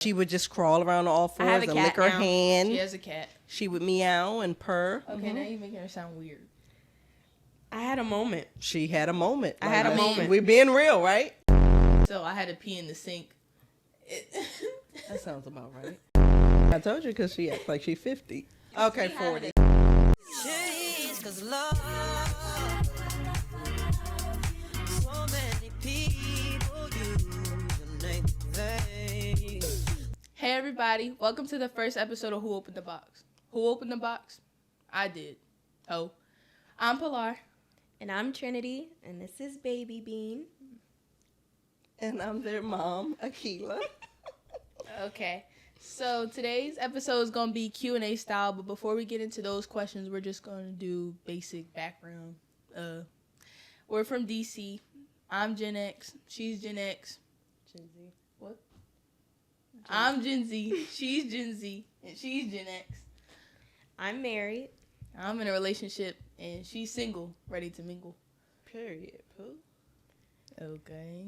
She would just crawl around on all I have fours a and lick cat her now. hand. She has a cat. She would meow and purr. Okay, now you're making her sound weird. I had a moment. She had a moment. I had a moment. We're being real, right? So I had to pee in the sink. That sounds about right. I told you because she acts like she's 50. Okay, 40. Hey everybody, welcome to the first episode of Who Opened the Box. Who opened the box? I did. Oh. I'm Pilar. And I'm Trinity, and this is Baby Bean. And I'm their mom, Akila. Okay. So today's episode is going to be Q&A style, but before we get into those questions, we're just going to do basic background. We're from DC. I'm Gen X. She's Gen X. Gen Z. What? I'm Gen Z. She's Gen Z. And she's Gen X. I'm married. I'm in a relationship, and she's single, ready to mingle. Period, poo. Okay.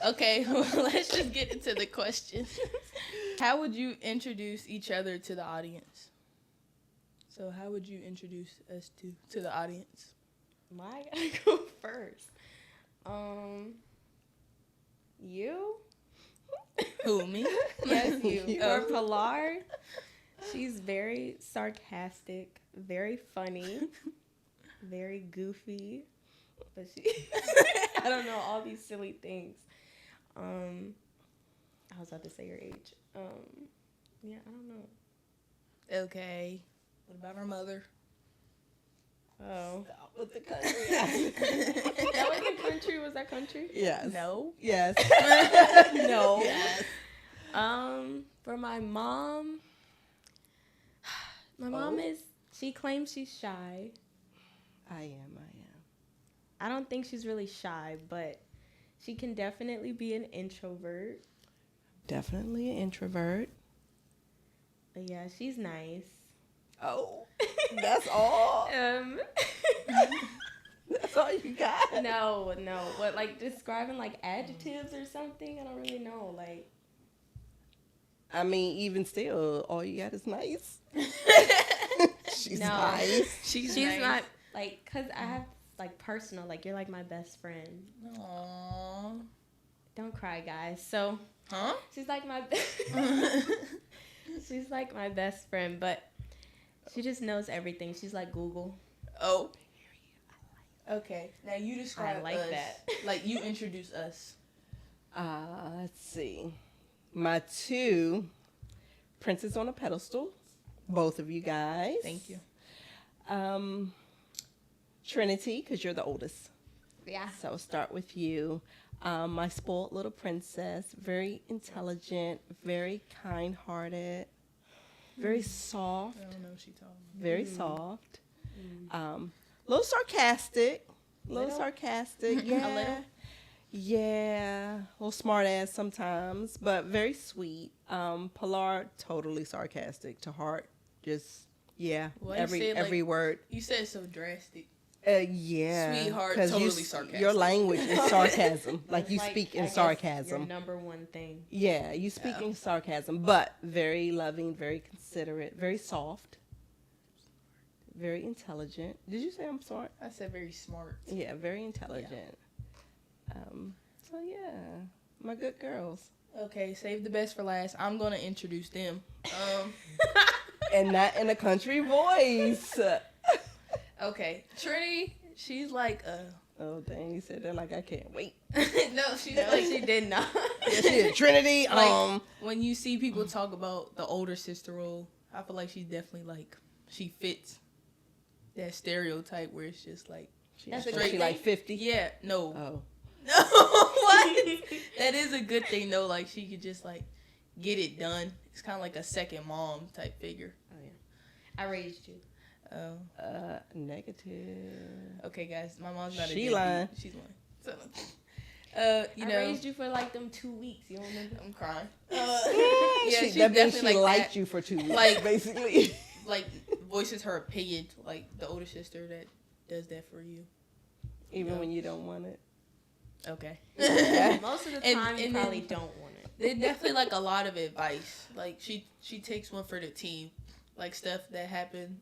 Okay, well, let's just get into the question. How would you introduce each other to the audience? So how would you introduce us to the audience? Why I gotta go first? You? Who, me? Yes, you. You. Or Pilar. She's very sarcastic, very funny, very goofy. But she, I don't know, all these silly things. I was about to say your age. Yeah, I don't know. Okay. What about our mother? Oh. Stop with the country. That wasn't country? Was that country? Yes. No. Yes. No. Yes. For my mom, she claims she's shy. I am. I don't think she's really shy, but she can definitely be an introvert. Definitely an introvert. But yeah, she's nice. Oh, that's all? That's all you got? No. But like describing like adjectives or something, I don't really know. Like, I mean, even still, all you got is nice. She's No. nice. She's she's nice. not like, cause I have like personal, like you're like my best friend. Aww. Don't cry, guys. So Huh? she's like my she's like my best friend, but she just knows everything. She's like Google. Oh. Okay. Now you describe I like us. that. Like you introduce us. Let's see. My two princes on a pedestal. Both of you guys. Thank you. Trinity, because you're the oldest. Yeah. So start with you. My spoiled little princess. Very intelligent. Very kind-hearted. Very soft. I don't know what she's talking about. Very soft. Little sarcastic. Little? Sarcastic. Yeah. A little? Yeah. A little smart ass sometimes, but very sweet. Pilar, totally sarcastic to heart. Just, yeah. Why you say it every like- word. You said it so drastic. Yeah. Sweetheart, 'Cause totally you, sarcastic. Your language is sarcasm. Like It's you speak I in guess, sarcasm. Your number one thing. Yeah, you speak in sarcasm, but very loving, very considerate, very soft, very intelligent. Did you say I'm smart? I said very smart. Yeah, very intelligent. So yeah, my good girls. Okay, save the best for last. I'm gonna introduce them. And not in a country voice. Okay, Trinity. She's like Oh dang, you said that like I can't wait. no, she's like She did not. Yeah, she is Trinity. Like, when you see people talk about the older sister role, I feel like she's definitely like she fits that stereotype where it's just like That's a she good like thing. 50. yeah, no, Oh. no, what? That is a good thing though. Like she could just like get it done. It's kind of like a second mom type figure. Oh yeah. I raised you. Oh, Negative. okay, guys, my mom's not a She deadbeat. lying. She's lying. So, you I know, raised you for like them 2 weeks. You don't remember? I'm crying. Yeah, she's that means definitely she like liked that. you for 2 weeks, Like- basically. Like voices her opinion, like the older sister that does that for you. Even Yeah. when you don't want it. Okay. Yeah. Most of the And- time, you and probably then- don't want it. They definitely like a lot of advice. Like she takes one for the team. Like stuff that happened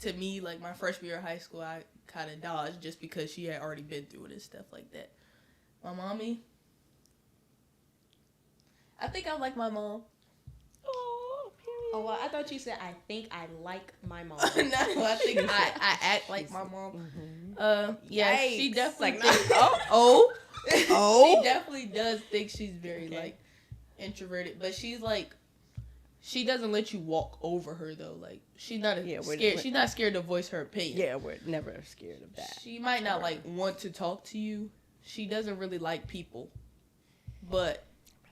to me, like my freshman year of high school, I kind of dodged just because she had already been through it and stuff like that. My mommy, I think I'm like my mom. Oh, Oh, well, I thought you said, I think I like my mom. No, I think I act like my mom. Yeah, she Yikes. definitely Like, thinks, Oh. she definitely does think she's very like introverted, but she's like, she doesn't let you walk over her though. Like she's not scared. She's not scared to voice her opinion. Yeah, we're never scared of that. She might not like want to talk to you. She doesn't really like people, but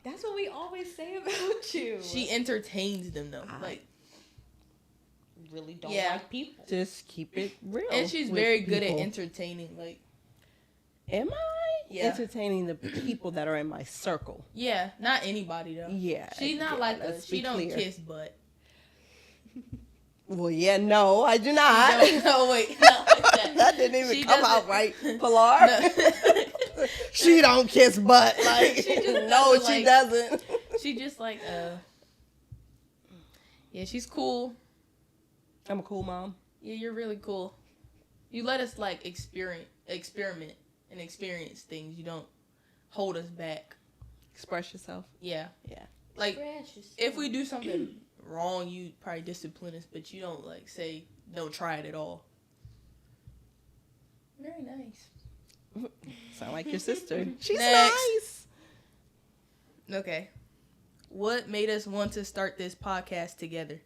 that's what we always say about you. she entertains them though. Like really don't Yeah. like people. Just keep it real. and she's with very good at people. entertaining. Like Am I Yeah. entertaining the people that are in my circle? yeah, not anybody though. Yeah. She's not yeah, like let's us. She be don't clear. kiss butt. Well, yeah, no, I do not. No, wait, not like that. That didn't even She come doesn't- out right, Pilar. No. She don't kiss butt. Like, She just no, doesn't, she like- doesn't. She just like yeah, she's cool. I'm a cool mom. Yeah, you're really cool. You let us like experiment and experience things. You don't hold us back. Express yourself. Yeah. Yeah. Like if we do something wrong, you probably discipline us, but you don't like say don't try it at all. Very nice. Sound like your sister. She's Next. nice. Okay. What made us want to start this podcast together?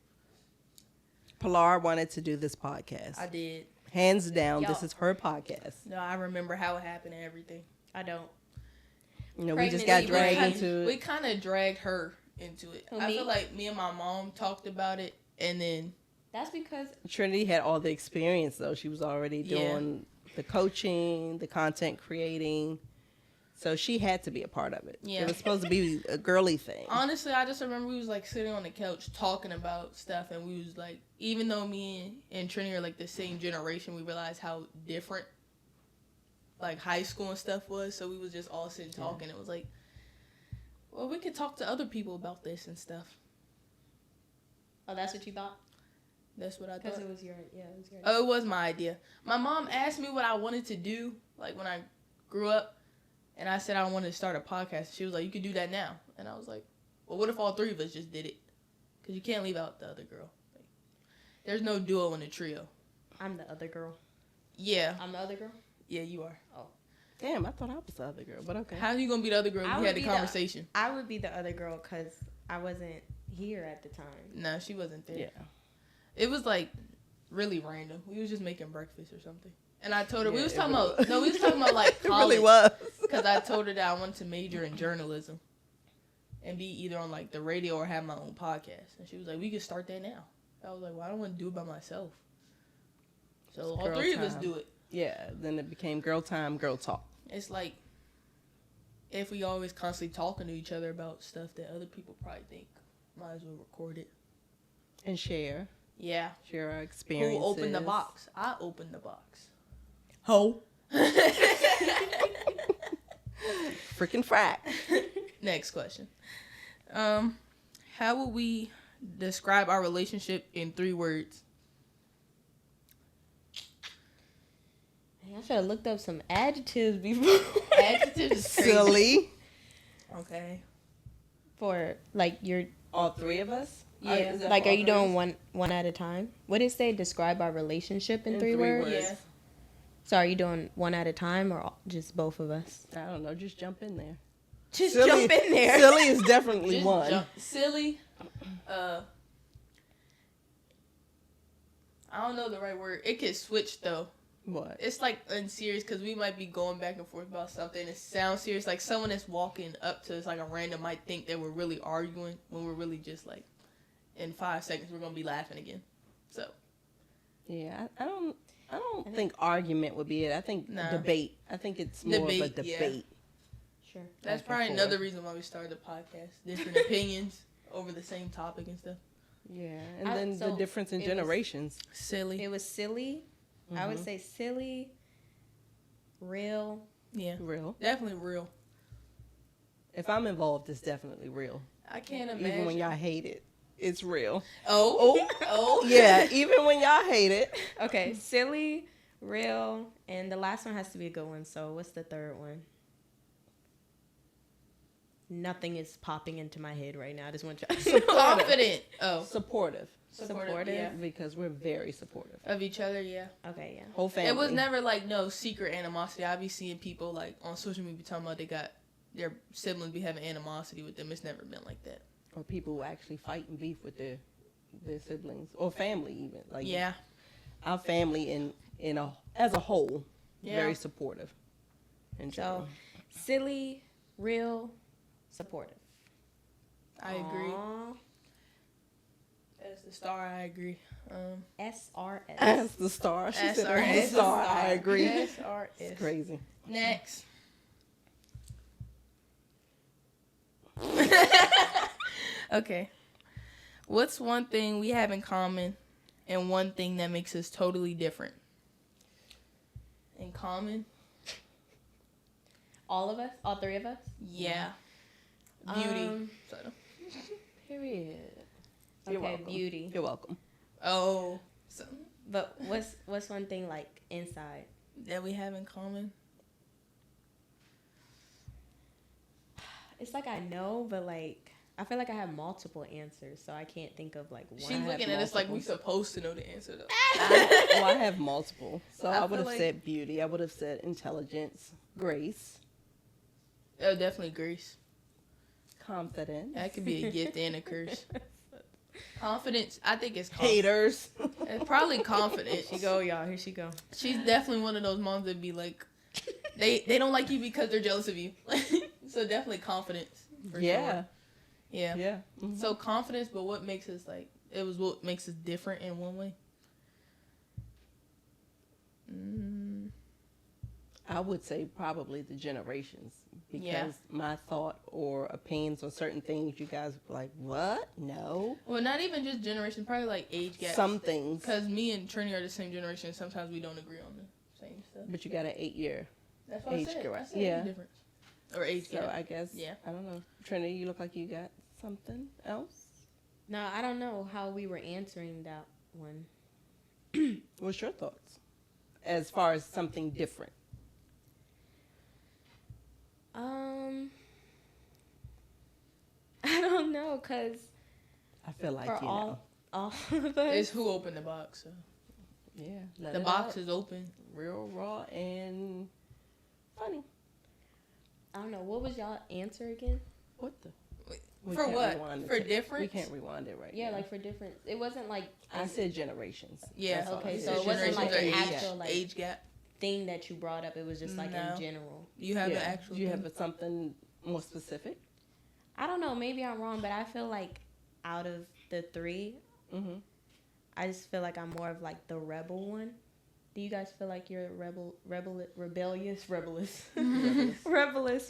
Pilar wanted to do this podcast. I did. Hands down, this Y'all- is her podcast. No, I remember how it happened and everything. I don't. You know, we just got Pregnancy, dragged we into We it. kind of dragged her into it. Who, I me? feel like me and my mom talked about it, and then That's because Trinity had all the experience, though. She was already Yeah. doing the coaching, the content creating. So she had to be a part of it. Yeah. It was supposed to be a girly thing. honestly, I just remember we was like sitting on the couch talking about stuff, and we was like, even though me and Trinity are like the same generation, we realized how different like high school and stuff was. So we was just all sitting talking. It was like, well, we could talk to other people about this and stuff. oh, that's what you thought? That's what I Because thought. it was your idea. Oh, it was my idea. My mom asked me what I wanted to do, like when I grew up, and I said I wanted to start a podcast. She was like, "You could do that now," and I was like, "Well, what if all three of us just did it? Because you can't leave out the other girl. Like, there's no duo in a trio." I'm the other girl. Yeah, I'm the other girl? yeah, you are. Damn, I thought I was the other girl, but okay. How are you gonna be the other girl? I You would had the be the- conversation. I would be the other girl because I wasn't here at the time. No, she wasn't there. Yeah. It was like really random. We was just making breakfast or something, and I told her we Yeah, was it talking really about no, we was talking about like It college. really was. Because I told her that I wanted to major in journalism and be either on like the radio or have my own podcast. And she was like, we could start that now. I was like, well, I don't want to do it by myself. So It's all girl three of us time. do it. Yeah, then it became girl time, girl talk. It's like if we always constantly talking to each other about stuff that other people probably think, might as well record it. And share. Yeah. Share our experiences. Who opened the box? I opened the box. Ho. Freaking frack. Next question. How would we describe our relationship in 3 words? Man, I should have looked up some adjectives before. Adjective is crazy. Silly. Okay. For, like, your... All three of us? Yeah. Is that Like, for are all you three of doing us? one at a time? What did it say? Describe our relationship in In 3 3 words? words. Yeah. So are you doing one at a time or just both of us? I don't know. Just jump in there. Just Silly- jump in there. Silly is definitely Just one. jump- silly. I don't know the right word. It could switch though. What? It's like unserious because we might be going back and forth about something. It sounds serious. Like someone that's walking up to us like a random might think that we're really arguing when we're really just like, in 5 seconds we're gonna be laughing again. So Yeah, I don't think argument would be it. I think Nah. debate. I think it's more of a Debate, yeah. debate. Sure. that's Back and probably forth. another reason why we started the podcast. Different opinions over the same topic and stuff. Yeah, and I- then the so difference in it was- generations. Silly. It was silly. I would Mhm. say silly, real, Yeah. Real. Definitely real. If I'm involved, it's definitely real. I can't imagine. Even when y'all hate it, it's real. Oh. Yeah, even when y'all hate it. Okay, silly, real, and the last one has to be a good one. So what's the third one? Nothing is popping into my head right now. I just want you. Confident. Oh. Supportive. Supportive. Yeah. Because we're very supportive. Of each other, yeah. Okay, yeah. Whole family. It was never like no secret animosity. I be seeing people like on social media talking about they got their siblings be having animosity with them. It's never been like that. Or people who actually fight and beef with their siblings or family even. Like Yeah. our family as a whole, Yeah. very supportive. And So, silly, real, supportive. I agree. Aw. As the star, I agree. SRS. as the star, she said as SRS. the star. I agree. SRS. It's crazy. Next. Okay. What's one thing we have in common and one thing that makes us totally different? In common? All of us? All three of us? Yeah. Beauty. So- Period. Okay, You're welcome. beauty. You're welcome. Oh. So, But what's one thing like inside? that we have in common? It's like I know, but like I feel like I have multiple answers, so I can't think of like one. She's have looking at us like we multiple. supposed to know the answer though. I have multiple. So I I, feel would have like- said beauty. I would have said intelligence, grace, Oh, definitely grace. confidence, That could be a gift and a curse. Confidence, I think it's confidence. haters. It's probably confidence. Here she go, y'all. Here she go. She's definitely one of those moms that be like, they don't like you because they're jealous of you. So definitely confidence. For Yeah. Sure. Yeah. Yeah. Mhm. So confidence, but what makes us like? It was what makes us different in one way. I would say probably the generations because Yeah. my thought or opinions on certain things, you guys were like, what? No. Well, not even just generation, probably like age gap. Some things. Because me and Trini are the same generation. Sometimes we don't agree on the same stuff. But you got an 8-year. That's what Age I said. gap. I said Yeah. age difference. Or age So gap. I guess, Yeah. I don't know. Trinity, you look like you got something else? No, I don't know how we were answering that one. What's your thoughts? As far as something different. I don't know, cause I feel like, for you all know. all of us. It's who opened the box. So. Yeah. let The it box out. is open. Real, raw, and funny. I don't know. What was y'all answer again? What the? Wait, We for can't what? rewind For it. We difference? can't rewind it right Yeah, now. like for different. It wasn't like I said generations. Yeah. That's all I Okay, said. so it wasn't like an Generations or actual like age gap. thing that you brought up. It was just like No. in general. You have Yeah. an actual. Do you thing? have something more specific? I don't know. Maybe I'm wrong, but I feel like out of the three, Mm-hmm. I just feel like I'm more of like the rebel one. Do you guys feel like you're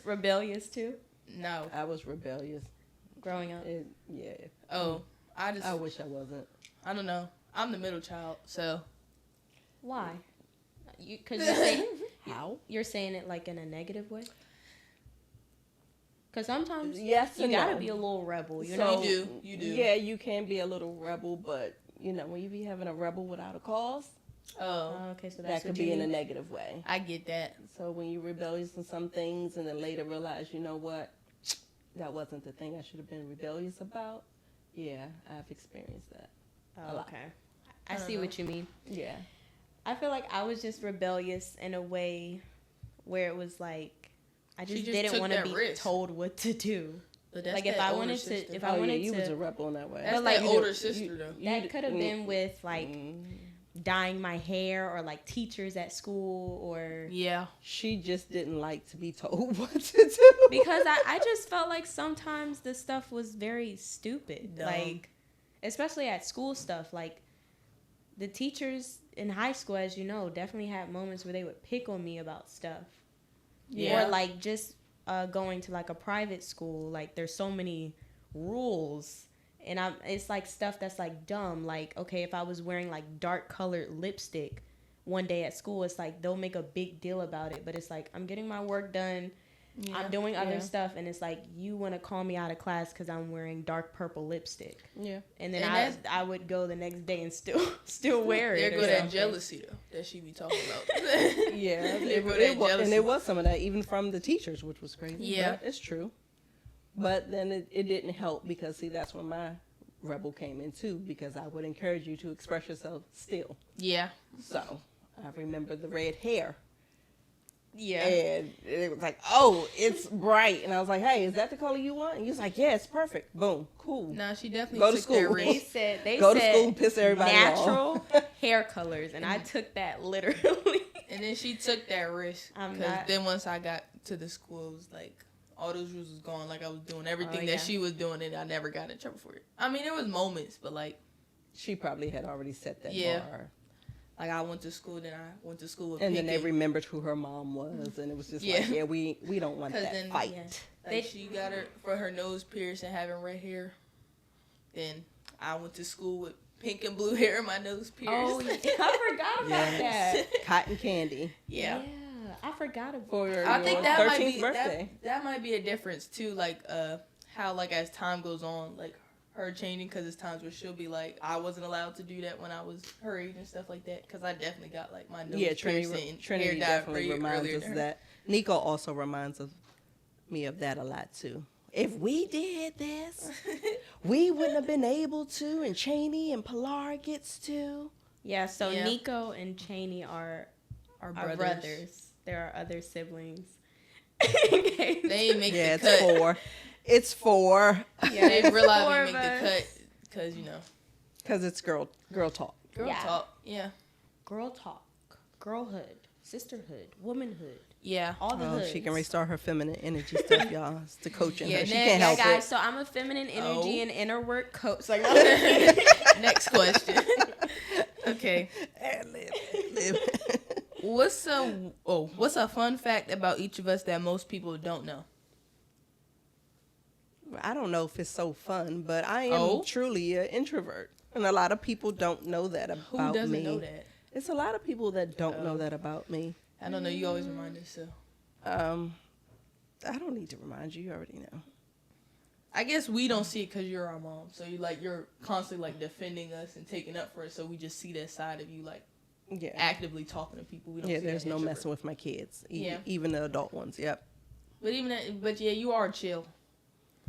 rebellious too? No. I was rebellious. Growing up, Yeah. Oh, I just. I wish I wasn't. I don't know. I'm the middle child, so why? Because you're saying How? you're saying it like in a negative way. Because sometimes Yes you and gotta no. be a little rebel. You So- know. You do. Yeah, you can be a little rebel, but you know when you be having a rebel without a cause, Oh, Okay, so that that's could what be you in a mean. negative way. I get that. So when you're rebellious in some things and then later realize, you know what, that wasn't the thing I should have been rebellious about. Yeah, I've experienced that. a Oh, lot. okay. I don't see know. what you mean. Yeah. I feel like I was just rebellious in a way where it was like I She just just didn't took want to that be risk. told what to do. But that's Like, if that I older wanted to- sister. if I yeah, wanted you was to- a rebel in that way. That's But, like, that you older sister though. That could have been with like Mm. dyeing my hair or like teachers at school or Yeah. She just didn't like to be told what to do. because I just felt like sometimes the stuff was very stupid. Dumb. Like especially at school stuff. Like the teachers in high school, as you know, definitely had moments where they would pick on me about stuff. Yeah. Or like just going to like a private school, like there's so many rules. And it's like stuff that's like dumb. Like, okay, if I was wearing like dark colored lipstick one day at school, it's like they'll make a big deal about it. But it's like, I'm getting my work done. Yeah. I'm doing other Yeah. stuff, and it's like you want to call me out of class because I'm wearing dark purple lipstick, Yeah. and then And I would go the next day and still wear it. There or go that something. jealousy though that she be talking about. Yeah, There go that and jealousy. it was some of that, even from the teachers, which was crazy. Yeah. But it's true. But then it didn't help because, see, that's when my rebel came in too, because I would encourage you to express yourself still. Yeah. So I remember the red hair. Yeah. And it was like, oh, it's bright. And I was like, hey, is that the color you want? And he was like, yeah, it's perfect. Boom, cool. Nah, she definitely Go to took school. that They risk. said they Go to said school, piss everybody natural off. hair colors, and I took that literally. And then she took that risk. I'm Because not- then once I got to the school, it was like, all those rules was gone. Like, I was doing everything yeah. that she was doing, and I never got in trouble for it. I mean, there was moments, but, like, She probably had already set that Yeah. bar. I went to school, then I went to school with And then they Pinky. remembered who her mom was. And it was just Yeah. like, yeah, we don't want 'Cause that then- fight. Yeah. Like, she got her for her nose pierced and having red hair. Then I went to school with pink and blue hair and my nose pierced. Oh, yeah. I forgot about that. Cotton candy. Yeah. I forgot about For your I think that might 13th be birthday. that might be a difference too. Like how like as time goes on, like her changing, because there's times where she'll be like, I wasn't allowed to do that when I was her age and stuff like that. Because I definitely got like my nose Yeah, pierced Trinity, and Trinity hair dyed definitely earlier reminds than us her. that. Nico also reminds me of that a lot too. If we did this, we wouldn't have been able to, and Cheney and Pilar gets to. Yeah, so Yeah. Nico and Cheney are Our our brothers. brothers. There are other siblings. They ain't make Yeah, the it's cut. 4. It's 4. Yeah, They it's realized four they of make the us. cut because Because it's girl talk. girl Yeah. talk. Yeah, Girl talk, girlhood, sisterhood, womanhood, yeah. all the Oh, hoods. she can restart her feminine energy stuff, y'all. It's the coaching Yeah, her. She next- can't Yeah, help guys. it. So I'm a feminine energy Oh. and inner work coach. Like, Next question. Okay. Ad-lib, ad-lib. What's a fun fact about each of us that most people don't know? I don't know if it's so fun, but I am Oh? truly an introvert. And a lot of people don't know that Who about doesn't me. know that? It's a lot of people that don't know Oh. that about me. I don't know. You always remind us. So I don't need to remind you. You already know. I guess we don't see it because you're our mom. So you're constantly like defending us and taking up for us. So we just see that side of you like Yeah. actively talking to people. We don't Yeah, see there's that no introvert. messing with my kids. Yeah. Even the adult ones. Yep. But but yeah, you are chill.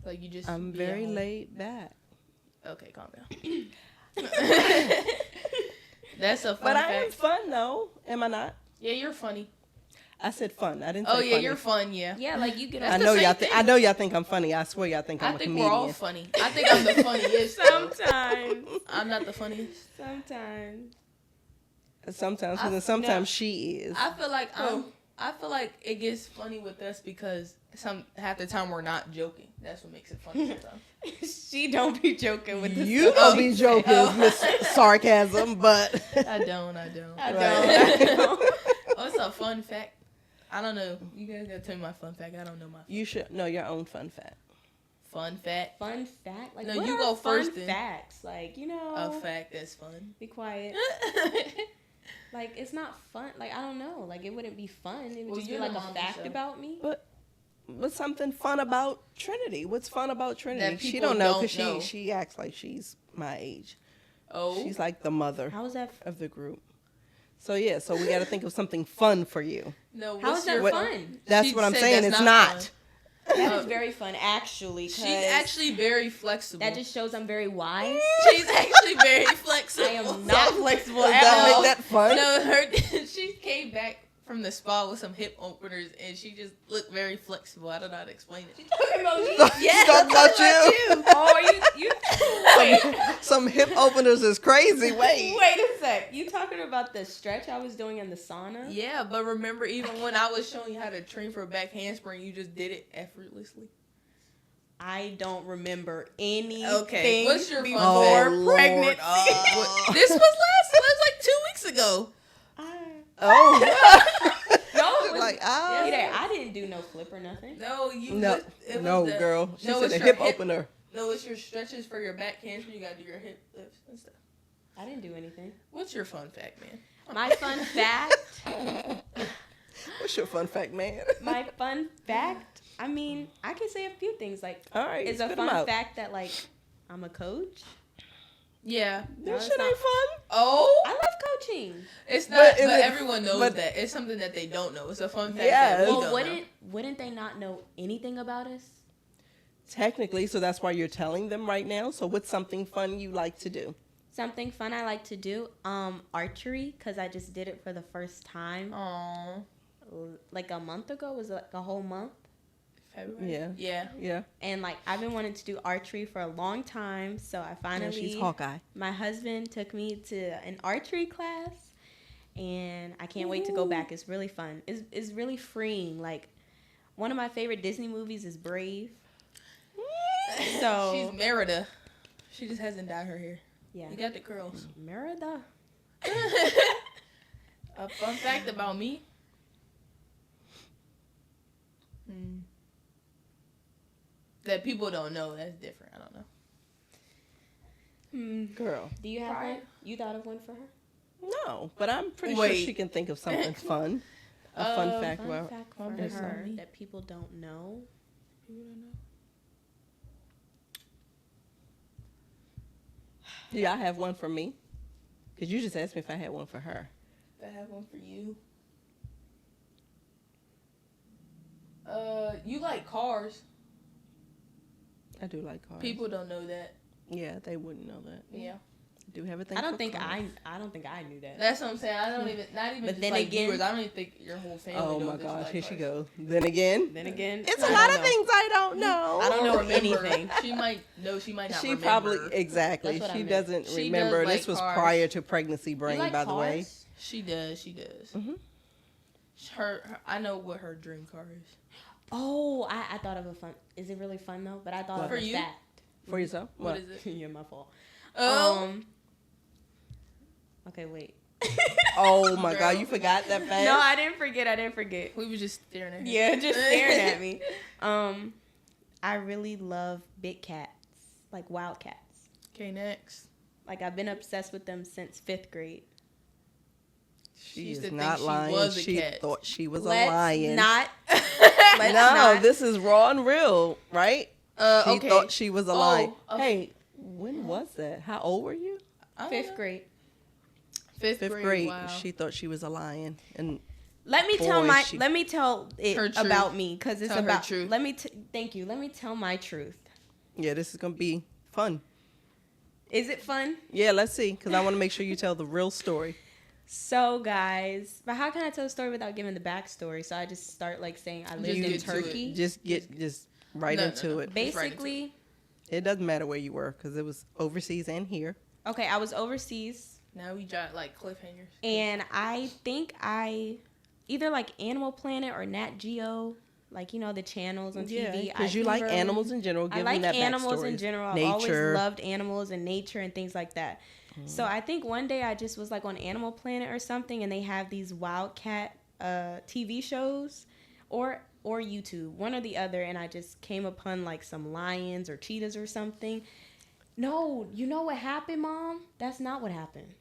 Like you just. I'm be at very home. laid back. Okay, calm down. That's a fun But I fact. am fun though. Am I not? Yeah, you're funny. I said fun. I didn't Oh say yeah, funny. you're fun. Yeah. yeah, like you get That's I the know same y'all thing. I know y'all think I'm funny. I swear y'all think I'm I a think comedian. we're all funny. I think I'm the funniest. though. sometimes. I'm not the funniest. Sometimes. Sometimes, I- and then sometimes no. she is. I feel like it gets funny with us because half the time we're not joking. That's what makes it funny sometimes. She don't be joking with this. You stuff. don't be joking, Oh. Miss Sarcasm, but I don't. I Right. don't. What's a fun fact? I don't know. You guys gotta tell me my fun fact. I don't know my you should know your own fun fact. fun fact. Fun fact? Like, No, what you are go fun first then. facts? Like, A fact that's fun. be quiet. Like, it's not fun. Like, I don't know. Like, it wouldn't be fun. It would Well, just be you're like the a mom of the fact show. about me. What's something fun about Trinity? What's fun about Trinity? That She people don't know don't because know. she acts like she's my age. Oh, She's like the mother How is that? of the group. So yeah, so we got to think of something fun for you. no. How is that What- fun? That's She what I'm said saying. that's It's not not. That is very fun, actually. 'Cause She's actually very flexible. that just shows I'm very wise. She's actually very flexible. I am not flexible Does at that all. make that fun? No, she came back from the spa with some hip openers, and she just looked very flexible. I don't know how to explain it. Talking about me? Yes, talking about you. Oh, you wait. Some hip openers is crazy. Wait. Wait a sec. You talking about the stretch I was doing in the sauna? Yeah, but remember, even when I was showing you how to train for a back handspring, you just did it effortlessly. I don't remember anything. Okay, what's your fun before fact? Lord. pregnancy? Oh. This was like 2 weeks ago. Oh. No, it was, Like, I didn't do no flip or nothing. No, you. No, it no, was the- girl. She no, said it's a your hip hip- opener. No, it's your stretches for your back handspring. You gotta do your hip lifts and stuff. I didn't do anything. What's your fun fact, man? My fun fact. What's your fun fact, man? My fun fact I mean, I can say a few things. Like, All right, it's a spit 'em fun out. fact that, like, I'm a coach. Yeah. No, This it's shit ain't fun. Oh, I love coaching. it's But not. is But, it- everyone knows but- that. It's something that they don't know. It's a fun fact. Yes. That we Well, don't know. wouldn't they not know anything about us? Technically, so that's why you're telling them right now. So what's something fun you like to do? Something fun I like to do, archery, because I just did it for the first time Aww. like a month ago. Was it like a whole month? February. Yeah. Yeah. Yeah. And like I've been wanting to do archery for a long time, so I Yeah, finally. she's Hawkeye. My husband took me to an archery class, and I can't wait to go back. It's really fun. It's really freeing. Like one of my favorite Disney movies is Brave. So She's Merida. She just hasn't dyed her hair. yeah, You got the curls. Merida. A fun fact about me. That people don't know. That's different. I don't know. Girl. Do you have Right. one? You thought of one for her? No, but I'm pretty sure Wait. she can think of something fun. A fun fact. Fun Well, fact fun for fact her about me. that people don't know. People don't know. yeah, I have one for me. Because you just asked me if I had one for her. I have one for you. You like cars. I do like cars. People don't know that. Yeah, they wouldn't know that. Yeah. I do have a thing I don't for think cars. I don't think I knew that. That's what I'm saying. I don't even, not even But just then like again- viewers. I don't even think your whole family Oh knows my that you gosh, like here she cars. goes. Then again, Then again, it's I a don't lot of know. things I don't know. I don't know Remember. anything. She might know. She might not She remember. probably exactly. That's what I She meant. doesn't She remember. does This like was cars. prior to pregnancy You brain, like by the way. cars? She does. She does. Mhm. Her. I know what her dream car is. Oh, I thought of a fun. Is it really fun though? But I thought What? of For a you? fact. For yourself? What is it? You're my fault. Oh. Okay, wait. Oh my God, Girl. you forgot that fast? No, I didn't forget. We were just staring at her. Yeah, just staring at me. I really love big cats, like wild cats. Okay, next. Like I've been obsessed with them since 5th grade. She used is to not think she lying. was a She cat. thought she was Let's a lion. not. no, Let's not. this is raw and real, right? She Okay. thought she was a lion. okay. Hey, when was that? How old were you? I don't 5th know. grade. Fifth 5th grade. grade. Wow. She thought she was a lion, and Let me tell Boy, my. she- Let me tell it Her truth. about me because it's Tell her about. truth. Let me. Thank you. Let me tell my truth. yeah, this is gonna be fun. Is it fun? Yeah, let's see, because I want to make sure you tell the real story. So guys, but how can I tell a story without giving the backstory? So I just start like saying I lived Just in get to it. Turkey. Just right No, into no, no. it. Just right into Basically, It doesn't matter where you were, because it was overseas and here. okay, I was overseas. Now we got like cliffhangers. And I think I either like Animal Planet or Nat Geo, like you know the channels on TV. because you like animals in general. I Give like them that animals in backstory. general. I've Nature. always loved animals and nature and things like that. So I think one day I just was like on Animal Planet or something, and they have these wildcat TV shows, or YouTube, one or the other, and I just came upon like some lions or cheetahs or something. No, you know what happened, Mom? That's not what happened.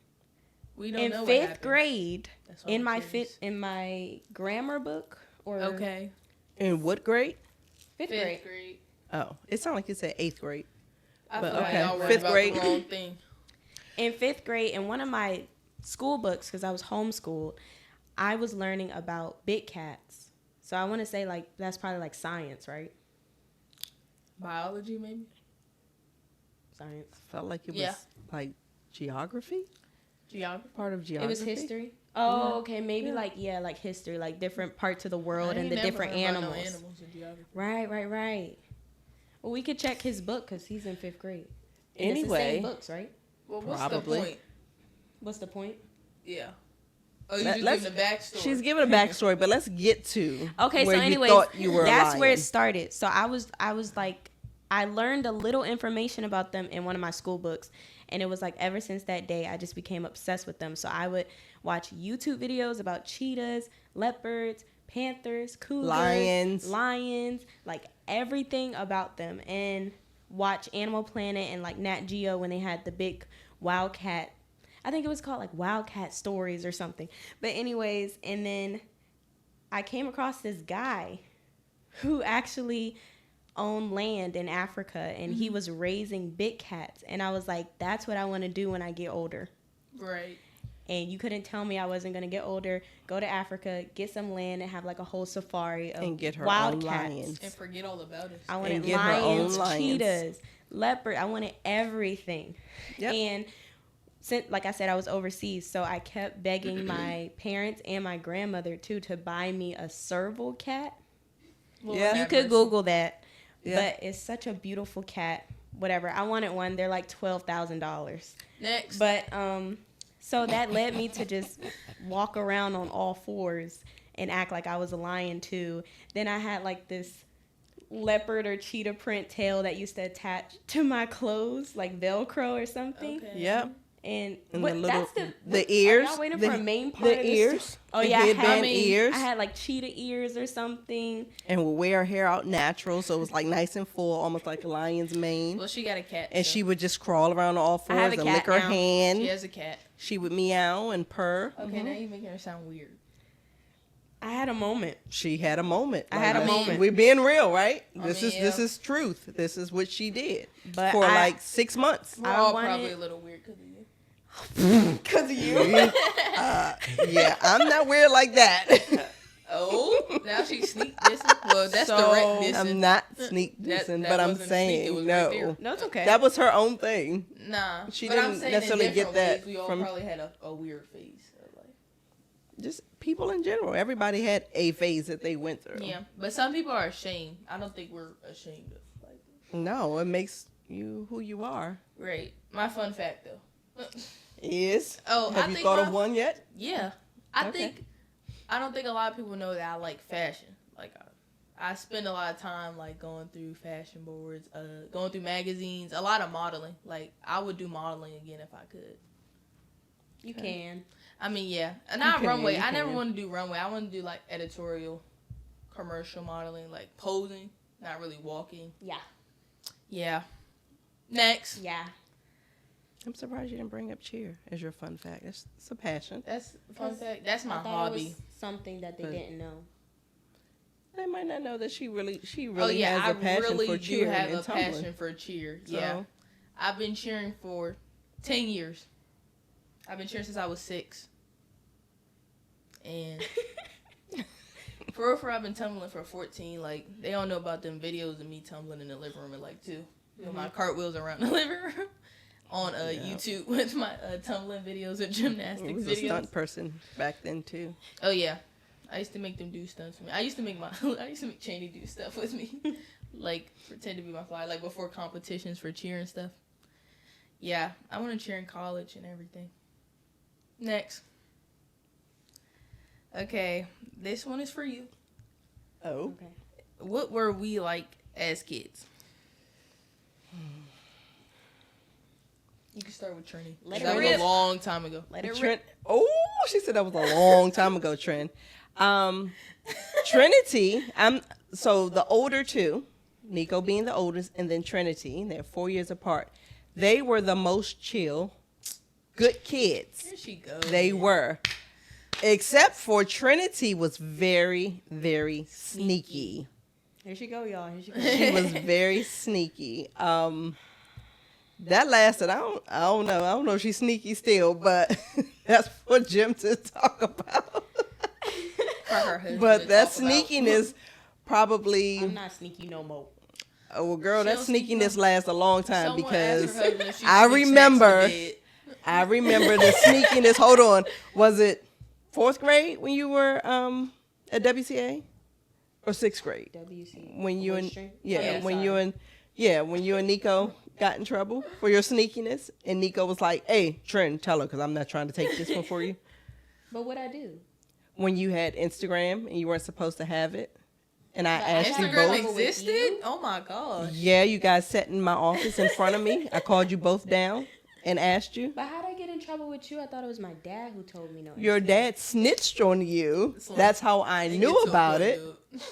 We don't In know what 5th happened. grade, That's all in I'm my curious. in my grammar book or Okay. In what grade? 5th Fifth grade. grade. Oh, it sounded like you said 8th grade. I But feel okay. like y'all worried Fifth about grade. the wrong thing. In 5th grade, in one of my school books, because I was homeschooled, I was learning about big cats. So I want to say like that's probably like science, right? Biology, maybe. Science. Felt like it was Yeah. like geography, Geography. part of geography. It was history. Oh, Yeah. okay, maybe Yeah. like history, like different parts of the world I and ain't the never different heard about no animals. animals in geography. Right. Well, we could check his book because he's in 5th grade. And it's the Anyway, same books, right? Well, what's Probably. the point? What's the point? Yeah. Oh, you Let- just giving the backstory. she's giving a backstory, but let's get to Okay, where so anyways, you thought you were that's a where lion. it started. So I was like, I learned a little information about them in one of my school books, and it was like ever since that day, I just became obsessed with them. So I would watch YouTube videos about cheetahs, leopards, panthers, cougars, lions, like everything about them, and watch Animal Planet and like Nat Geo when they had the big wildcat. I think it was called like Wildcat Stories or something. But anyways, and then I came across this guy who actually owned land in Africa, and he was raising big cats. And I was like, that's what I want to do when I get older. Right. And you couldn't tell me I wasn't going to get older, go to Africa, get some land, and have like a whole safari of And get her wild own cats. lions. And forget all about us. I wanted get her own lions, lions. cheetahs, leopard. I wanted everything. Yep. And since, like I said, I was overseas, so I kept begging my parents and my grandmother too to buy me a serval cat. Yeah. You could Google that, Yeah. but it's such a beautiful cat. Whatever. I wanted one. They're like $12,000. Next. But so that led me to just walk around on all fours and act like I was a lion too. Then I had like this leopard or cheetah print tail that used to attach to my clothes, like Velcro or something. Okay. Yep. And And what, the little that's the ears. Are y'all waiting the, for a main part the of this? ears. Oh the yeah, headband ears. I had like cheetah ears or something. And would wear her hair out natural, so it was like nice and full, almost like a lion's mane. Well, she got a cat. And so she would just crawl around on all I have fours a and cat lick her now. hand. She has a cat. She would meow and purr. Okay, now you're making her sound weird. I had a moment. She had a moment. I had a moment. We're being real, right? I This mean, is yeah. truth. This is what she did But for I- like 6 months. We're I all wanted- probably a little weird because of you. Because of you. Yeah, I'm not weird like that. Oh, now she sneak dissing. Well, that's So, direct dissing. I'm not sneak That- dissing, that but I'm wasn't sneak, it saying was right no. there. No, it's okay. That was her own thing. Nah, She but I'm didn't saying necessarily in get different that ways, we all from- probably had a weird phase. So like, Just people in general. Everybody had a phase that they went through. yeah, but some people are ashamed. I don't think we're ashamed of like. No, it makes you who you are. Right. My fun fact though. Is Oh, have I you think thought of my- one yet? Yeah, Okay. I don't think a lot of people know that I like fashion. Like I spend a lot of time like going through fashion boards, going through magazines, a lot of modeling. Like I would do modeling again if I could. You can. I mean, yeah, and not can, runway. you I never can. want to do runway. I want to do like editorial, commercial modeling, like posing, not really walking. Yeah. Yeah. Next. Yeah. I'm surprised you didn't bring up cheer as your fun fact. It's a passion. That's fun fact. That's my I thought hobby. it was something that they But- didn't know. They might not know that she really Oh yeah, has a I passion really for do cheering have and a tumbling. passion for cheer. So, Yeah, I've been cheering for 10 years. I've been cheering since I was 6. And for real, I've been tumbling for 14. Like, they don't know about them videos of me tumbling in the living room at like 2. With my cartwheels around the living room on Yeah. YouTube with my tumbling videos and gymnastics It was videos. a stunt person back then too. Oh yeah, I used to make them do stunts for me. I used to make Cheney do stuff with me, like pretend to be my fly, like before competitions for cheer and stuff. Yeah, I want to cheer in college and everything. Next. Okay, this one is for you. Oh, Okay. What were we like as kids? You can start with Trini. Let That it was a rip. long time ago. Let it Trent. rip. Oh, she said that was a long time ago, Trent. Trinity. So the older two, Nico being the oldest, and then Trinity. They're 4 years apart. They were the most chill, good kids. There she goes. They were. Except for Trinity was very, very sneaky. Here she go, y'all. Here she go. She was very sneaky. That lasted. I don't know. I don't know if she's sneaky still, but that's for Jim to talk about. For her husband But to that talk about. sneakiness probably. I'm not sneaky no more. Oh, well, girl, that She'll sneak sneakiness up. lasts a long time Someone because asked her husband if she I sneaks remember. snacks in bed. I remember the sneakiness. Hold on. Was it 4th grade when you were at WCA, or 6th grade? WC. When you and Hoistry? Yeah, when sorry. you and Nico got in trouble for your sneakiness, and Nico was like, "Hey, Trent, tell her because I'm not trying to take this one for you." But what I do? When you had Instagram and you weren't supposed to have it, and I asked you Instagram both. existed? Oh my god. Yeah, you guys sat in my office in front of me. I called you both down and asked you. But how'd I get in trouble with you? I thought it was my dad who told me no. Your dad snitched on you. So That's how I They knew get so about good, it. dude.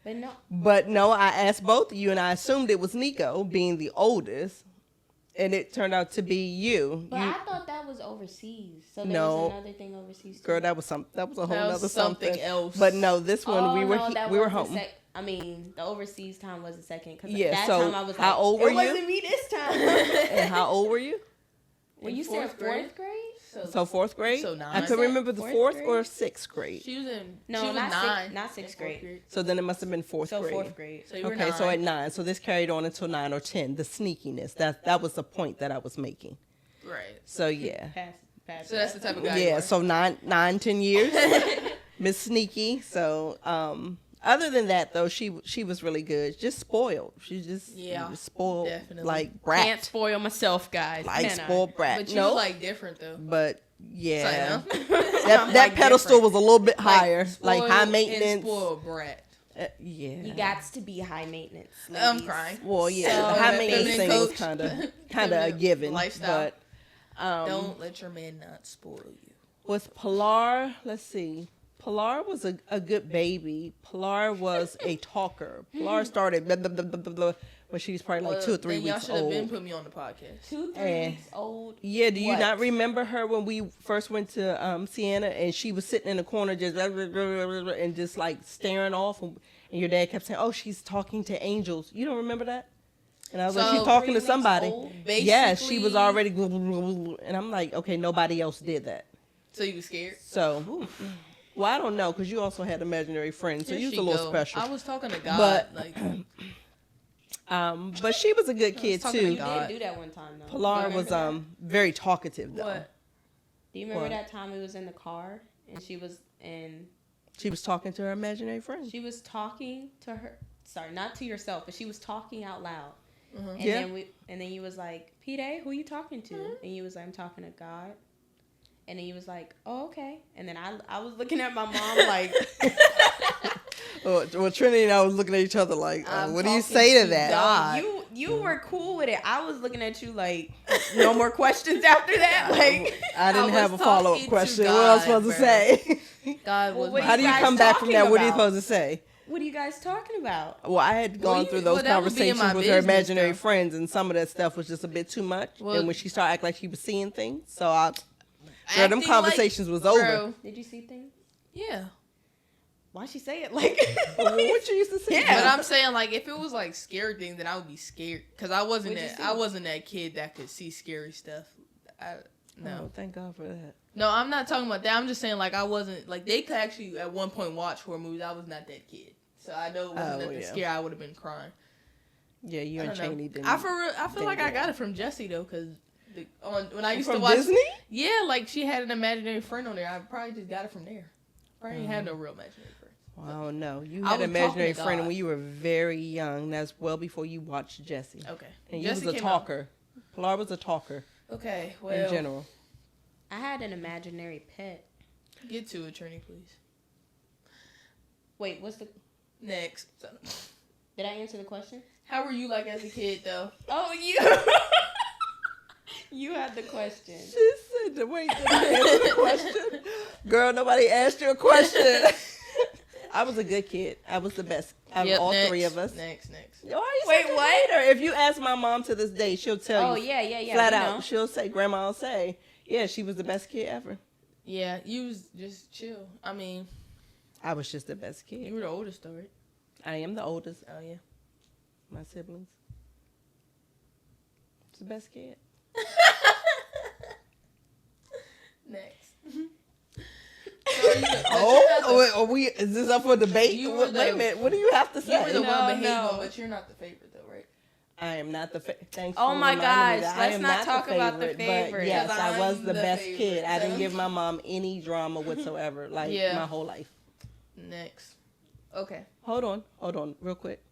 But no. But no, I asked both of you, and I assumed it was Nico, being the oldest, and it turned out to be you. But You- I thought that was overseas. So there No. was another thing overseas too. girl, that was a whole That was nother something something else. But no, this one Oh, we were no, that we were wasn't home. I mean, the overseas time was the second. Cause Yeah, that so time I was how like, old were it you? wasn't me this time. And how old were you? When In you said fourth grade? fourth grade? So fourth grade? So I nine. could remember the Fourth fourth grade? or sixth grade. She was in. No, she was not nine. sixth, not sixth in fourth grade. So then it must have been fourth So grade. fourth grade. So you were Okay, nine. so at 9. So this carried on until 9 or 10. The sneakiness. That was the point that I was making. Right. So yeah. Pass. So that's the type of guy. you Yeah, are. so 10 years. Miss Sneaky. So other than that though, she was really good. Just spoiled. She just spoiled definitely. like brat. Can't spoil myself, guys. Like Can I? spoiled brat. But you no, like different though. but yeah. So, no? That like pedestal different. was a little bit higher. Like spoiled high and maintenance. spoiled brat. Yeah. You got to be high maintenance. I'm ladies. crying. Well, yeah, So, the high the maintenance feminine thing was coach, kind of a feminine given. lifestyle. But Don't let your man not spoil you. with Pilar, let's see. Pilar was a good baby. Pilar was a talker. Pilar started blah, blah, blah, blah, blah, blah, when she was probably like 2 or 3 then y'all weeks should have been old. put me on the podcast. 2-3 Eh. weeks old. Yeah, do you What? not remember her when we first went to Siena and she was sitting in the corner just blah, blah, blah, blah, blah, and just like staring off and your dad kept saying, "Oh, she's talking to angels." You don't remember that? And I was like, So, "She's talking 3 to weeks somebody." old? Yeah, she was Basically- already blah, blah, blah, blah, blah. And I'm like, "Okay, nobody else did that." So you was scared? So, well, I don't know because you also had imaginary friends, so Here you was she a little go. special. I was talking to God. But- like, But she was a good kid talking to too. You God. did do that one time though. Pilar Do you was remember that? very talkative though. what? Do you remember what? that time we was in the car and she was She was talking to her imaginary friend. talking to her? Sorry, not to yourself, but she was talking out loud. Mhm. And Yeah. then you was like, P-Day, who you talking to? And you was like, I'm talking to God. And then you was like, oh, okay. And then I was looking at my mom like, Well, Trinity and I was looking at each other like, I'm what do you talking say to to that? no, you were cool with it. I was looking at you like, no more questions after that. Like, I didn't was have a follow talking up to question. What else God, supposed to bro. say? God Well, was what my How do you guys come back from talking that? What are you about? supposed to say? what are you guys talking about? Well, I had gone Well, through those that would be in conversations my with her business, imaginary though. friends, and some of that stuff was just a bit too much. Well- and when she started acting like she was seeing things, so girl, them Acting conversations was like, over. bro, Did you see things? yeah. Why'd she say it like? Well, what you used to say? But I'm saying, like, if it was like scary things, then I would be scared because I wasn't What'd you that. see? I wasn't that kid that could see scary stuff. No, Oh, thank God for that. no, I'm not talking about that. I'm just saying, like, I wasn't like they could actually at one point watch horror movies. I was not that kid, so I know it wasn't Oh, that yeah. scary. I would have been crying. Yeah, you I and don't know. Cheney didn't. I feel like I didn't got it from Jessie though, because when I used from to watch Disney. yeah, like she had an imaginary friend on there. I probably just got it from there. Probably didn't have no real imaginary friend. Well, I don't know. You I had was an imaginary talking to friend God. when you were very young. That's well before you watched Jessie. Okay, And Jessie you was a came out- talker. Pilar was a talker Okay, well, in general. I had an imaginary pet. get to it, Trini, please. Wait, what's the? Next, Did I answer the question? how were you like as a kid though? Oh, you. You had the question. She said, "Wait, did I answer the question?" Girl, nobody asked you a question. I was a good kid. I was the best out of all next, three of us. Next. Why are you Wait, such a what? hater? If you ask my mom to this day, she'll tell Oh you yeah. flat we out. know. She'll say, "Grandma will say, yeah, she was the best kid ever." Yeah, you was just chill. I mean, I was just the best you kid. were the oldest though, right? I am the oldest. Oh yeah. My siblings. It's the best kid. Next. Are we? Is this up for debate? You were Wait a the- minute. What do you have to You were say? the No, well-behaved no. one, but you're not the favorite though, right? I am not the thanks Oh for my reminding gosh, me that. I let's am not talk about the but favorite. yes, 'Cause I was I'm the the best favorite, kid. I didn't so- give my mom any drama whatsoever, like Yeah. my whole life. Next. Okay. Hold on, real quick.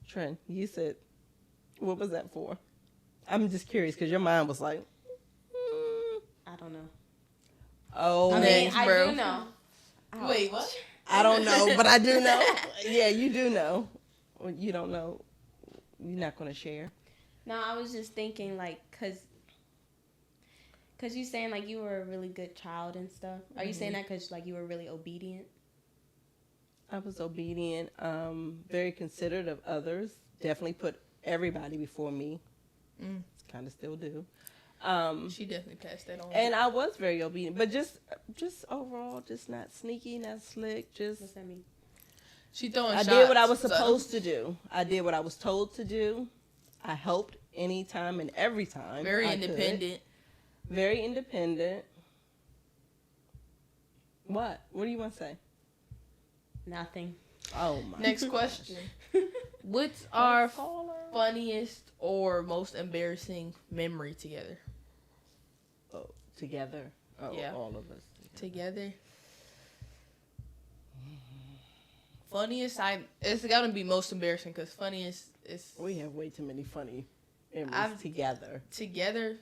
Trent, you said, what was that for? I'm just curious because your mind was like, I don't know. oh, I mean, Next, I bro. do know. Wait, what? I don't know, but I do know. Yeah, you do know. Well, you don't know. You're not going to share. No, I was just thinking like, cause you saying like you were a really good child and stuff. Are you saying that cause like you were really obedient? I was obedient, very considerate of others. Definitely put everybody before me. Mm. Kind of still do. She definitely passed that on. And I was very obedient, but just overall, just not sneaky, not slick. Just What's that mean? She throwing I shots. did what I was so- supposed to do. I did what I was told to do. I helped anytime and every time. Very I could. independent. Very independent. What? What do you want to say? Nothing. Oh my. Next question. What's our funniest or most embarrassing memory together? Oh, together. Oh, Yeah. all of us. Together. Funniest, it's gotta be most embarrassing because funniest is We have way too many funny memories I've- together. together.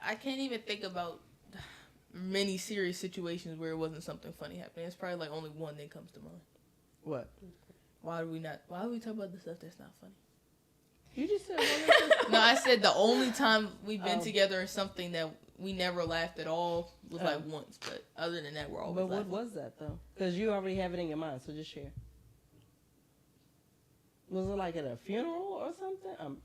I can't even think about many serious situations where it wasn't something funny happening. It's probably like only one that comes to mind. What? Why do we talk about the stuff that's not funny? You just said one of No, I said the only time we've been Oh. together in something that we never laughed at all was like once. But other than that, we're always But what laughing. was that though? Because you already have it in your mind, so just share. Was it like at a funeral or something?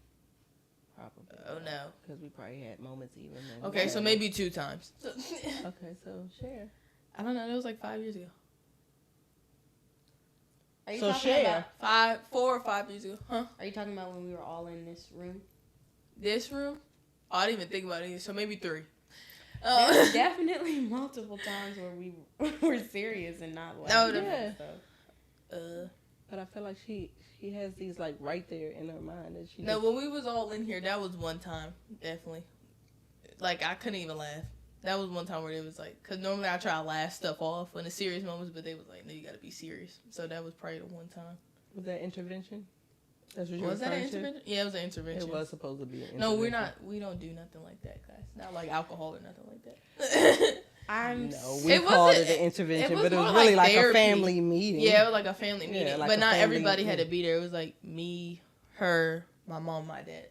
Probably. Oh no. Because we probably had moments even. when Okay, we so had maybe 2 times. it. Okay, so share. I don't know. That was like 5 years ago. Are you So talking share. about? 4 or 5 years ago. Huh? Are you talking about when we were all in this room? This room? Oh, I didn't even think about it either. So maybe 3. There's definitely multiple times where we were serious and not laughing. Yeah. So. But I feel like she has these like right there in her mind that she. No, when we was all in here, that was one time, definitely. Like, I couldn't even laugh. That was one time where it was like, because normally I try to laugh stuff off in the serious moments, but they was like, no, you got to be serious. So that was probably the one time. Was that intervention? That's what you Was were that an referring to? intervention? Yeah, it was an intervention. It was supposed to be an intervention. No, we don't do nothing like that, guys. Not like alcohol or nothing like that. No, we It called wasn't- it an intervention, it was but it was more really like like a therapy. family meeting. Yeah, it was like a family meeting. Yeah, like but a not family everybody had to meeting. be there. It was like me, her, my mom, my dad.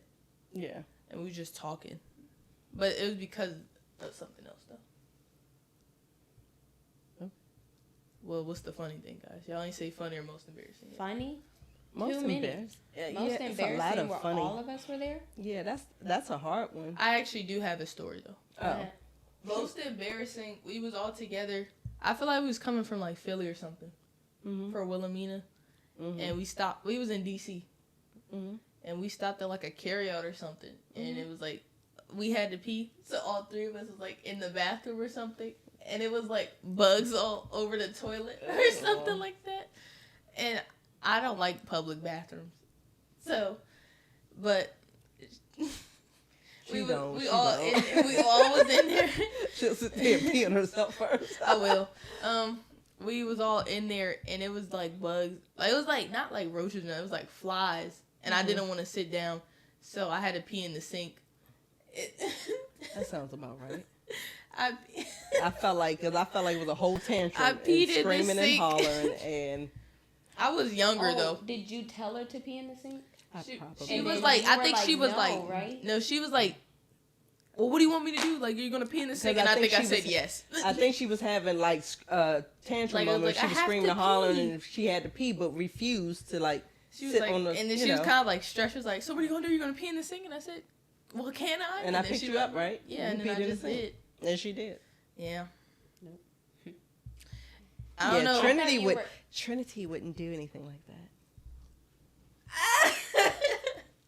Yeah. And we were just talking. But it was because of something else, though. Oh. Well, what's the funny thing, guys? Y'all ain't say funny or most embarrassing. yet. Funny? Most Too many. embarrassing. Most it's a lot embarrassing of where funny. all of us were there? Yeah, that's a hard one. I actually do have a story, though. Oh. Yeah. Most embarrassing, we was all together. I feel like we was coming from, like, Philly or something Mm-hmm. for Wilhelmina. Mm-hmm. And we stopped. We was in D.C. Mm-hmm. And we stopped at, like, a carryout or something. And it was, like, we had to pee. So all 3 of us was, like, in the bathroom or something. And it was, like, bugs all over the toilet or something like that. And I don't like public bathrooms. So, but we all was in there. She'll sit there and pee on herself first. I will. We was all in there, and it was like bugs. Like, it was like not like roaches, no, it was like flies. And I didn't want to sit down, so I had to pee in the sink. That sounds about right. I felt like it was a whole tantrum. I and peed in the screaming and sink. hollering, and I was younger though. Did you tell her to pee in the sink? She And was then like, you I were think like, she was no, like, right? no, she was like, well, what do you want me to do? Like, you're gonna pee in the sink? And I think I said yes. I think she was having like tantrum Like, it was moments. like, She was I have screaming to and hollering, pee. and she had to pee, but refused to like She was sit like, on the. and then you she was know. kind of like stressed. She was like, so what are you gonna do? You're gonna pee in the sink? And I said, well, can I? And I then picked she you was up, like, right? Yeah, You and then peed I in the just sink. did. And she did. Yeah. Nope. I don't know. Trinity wouldn't do anything like that.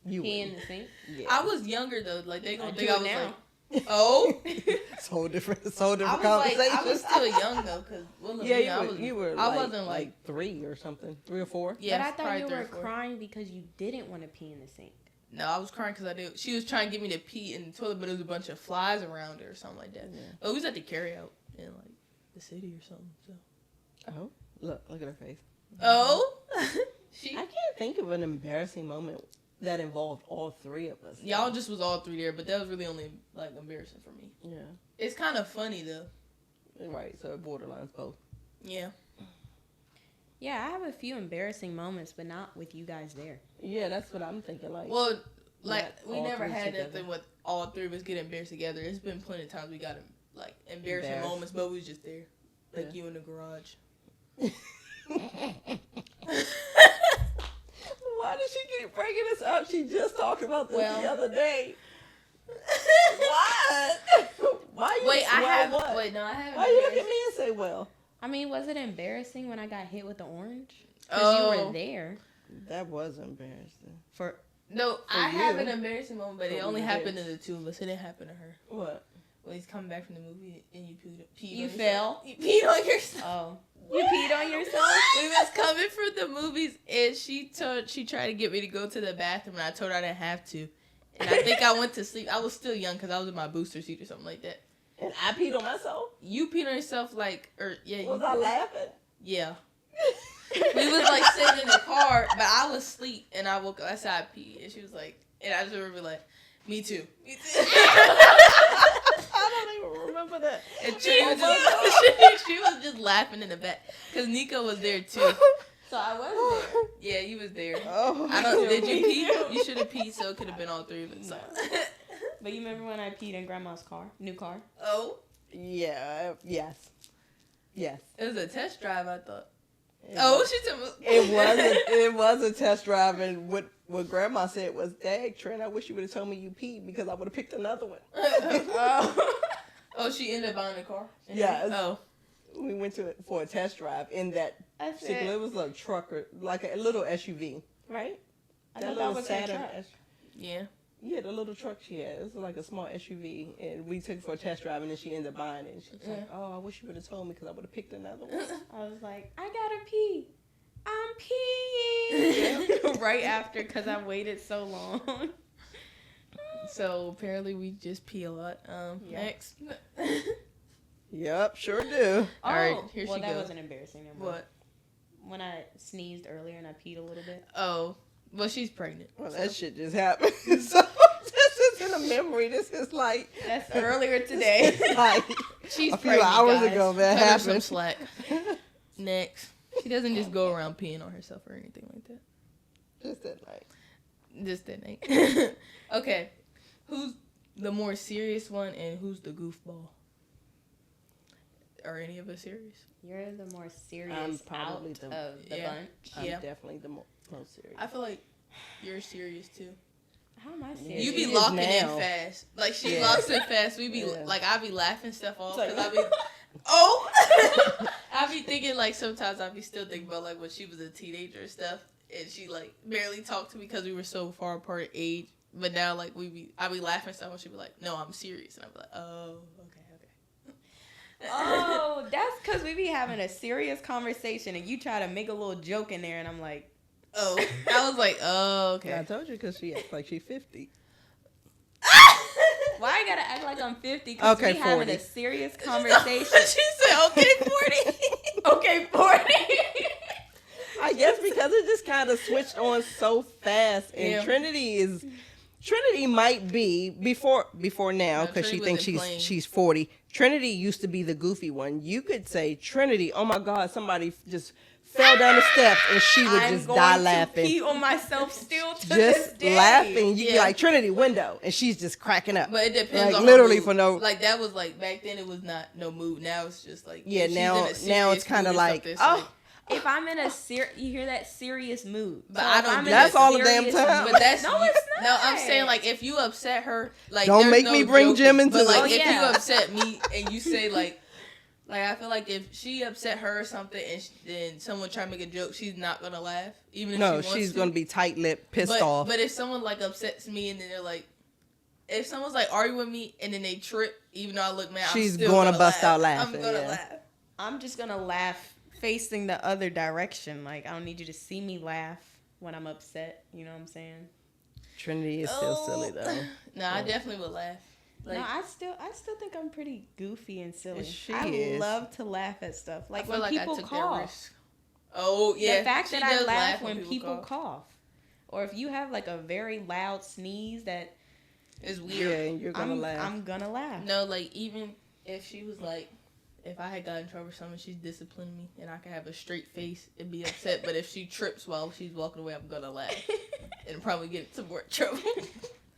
You Pee in wouldn't. the sink? Yeah. I was younger though. Like they gonna I think do I it was now. like, oh. It's a whole different I conversation. was like, I was still young though, cause Yeah, I you were. I like, wasn't like 3 or something, 3 or 4. yeah. But I thought probably you 3 or were 4. crying because you didn't want to pee in the sink. No, I was crying because I did. She was trying to get me to pee in the toilet, but there was a bunch of flies around it or something like that. Yeah. But we was at the carryout in like the city or something. So. Oh, look at her face. Oh. I can't think of an embarrassing moment that involved all 3 of us. Y'all just was all 3 there, but that was really only like embarrassing for me. Yeah. It's kind of funny though. Right. So it borderlines both. Yeah. Yeah, I have a few embarrassing moments, but not with you guys there. Yeah, that's what I'm thinking. Like, Well, like Not we all never 3 had together. nothing with all 3 of us get embarrassed together. It's been plenty of times we got like embarrassing Embarrassed. moments, but we was just there, like Yeah. you in the garage. Why does she keep bringing this up? She just talked about this Well- the other day. What? Why you? Wait, I well, have. What? Wait, no, I have. Why you look at me and say, "Well"? I mean, was it embarrassing when I got hit with the orange? Because you were there. That was embarrassing. No, I you. have an embarrassing moment, but For it only you, happened yes. to the two of us. It didn't happen to her. What? When he's coming back from the movie and you peed You on fell? yourself. You peed on yourself. Oh. You peed on yourself? We was coming from the movies and she tried to get me to go to the bathroom and I told her I didn't have to. And I think I went to sleep. I was still young because I was in my booster seat or something like that. And I peed on myself? You peed on yourself Was I laughing? Yeah. We was like sitting in the car, but I was asleep and I woke up. I said I peed and she was like, and I just remember like, me too. Me too. I don't even remember that. And she was just laughing in the back because Nico was there too. So I was there. Yeah, you was there. Oh. Did you pee? You should have peed, so it could have been all three of us. No. But you remember when I peed in Grandma's car? New car? Oh, Yeah. Yes. Yes. it was a test drive. I thought. It Oh, was- she told me. it was a test drive, and what Grandma said was, "Dag, Trent, I wish you would have told me you peed because I would have picked another one." Oh, she ended up buying a car. Yes. Oh, We went to it for a test drive in that I particular. said, It was a truck or like a little SUV, right? I thought that was her truck. yeah. Yeah, the little truck she had. It was like a small SUV, and we took it for a test drive, and then she ended up buying it. And she was like, "Oh, I wish you would have told me because I would have picked another one." I was like, I gotta pee. I'm peeing. Right after, because I waited so long. So apparently we just pee a lot. Yeah. Next. Yep, sure do. Oh, All right, here well, she that goes. wasn't embarrassing. Never mind. What? When I sneezed earlier and I peed a little bit. Oh, well, she's pregnant. Well, so. that shit just happened. So this isn't a memory. This is like That's earlier today. like She's a few pregnant, hours guys. ago that Cut her some happened. slack. Next. She doesn't just go around peeing on herself or anything like that. Just that night. Just that night. Okay. Who's the more serious one and who's the goofball? Are any of us serious? You're the more serious I'm probably out the- of the yeah. bunch. I'm Yeah. definitely the most serious. I feel like you're serious too. How am I You serious? You She be is locking now. in fast. Like she Yeah. locks in fast. We be Yeah. like I be laughing stuff off It's because like- I be oh I be thinking like sometimes I be still thinking about like when she was a teenager and stuff and she like barely talked to me because we were so far apart in age. But now like I be laughing stuff and she be like, no, I'm serious, and I be like, oh, okay. Oh, that's because we be having a serious conversation and you try to make a little joke in there and I'm like, Oh, I was like, oh, okay. I told you because she acts like she's 50. why I gotta act like I'm 50? Because Okay, we having 40. a serious conversation. She said, okay, 40. Okay, 40. I guess because it just kind of switched on so fast, and Yeah. Trinity might be before now No, because she Trinity thinks wasn't playing. she's 40. Trinity used to be the goofy one. You could say Trinity, oh my God, somebody just fell down the steps, and she would I'm just going die to laughing. pee on myself still to this Just day. laughing. You be Yeah. like, Trinity, window, and she's just cracking up. But it depends Like, on literally her mood. for no- Like that was like back then it was not no mood. Now it's just like Yeah, if she's now- in a now it's serious kinda mood or like, something, it's Oh, if I'm in a you hear that serious mood. But So I if don't I'm do in That's a all the damn serious time. mood- But that's no, it's not. No, I'm saying like if you upset her, like Don't there's make no me bring joking. Jim into But like this. if Oh, yeah. you upset me and you say like I feel like if she upset her or something and then someone try to make a joke, she's not gonna laugh even if No, she wants she's to. gonna be tight-lipped, pissed but, off. But if someone like upsets me and then they're like, if someone's like arguing with me and then they trip, even though I look mad, She's I'm still gonna gonna bust laugh. out laughing, I'm gonna yeah. laugh. I'm just gonna laugh facing the other direction. Like I don't need you to see me laugh when I'm upset. You know what I'm saying? Trinity is still silly though. No, I definitely would laugh. Like, no, I still think I'm pretty goofy and silly. She I is. love to laugh at stuff. I Like feel when like people I took that cough. risk. Oh yeah, The fact she that I does laugh when people cough. Or if you have like a very loud sneeze that It's Yeah, weird. and you're gonna laugh. I'm gonna laugh. No, like even if she was like, if I had gotten in trouble or something, she's disciplining me, and I could have a straight face and be upset. But if she trips while she's walking away, I'm gonna laugh and probably get into more trouble.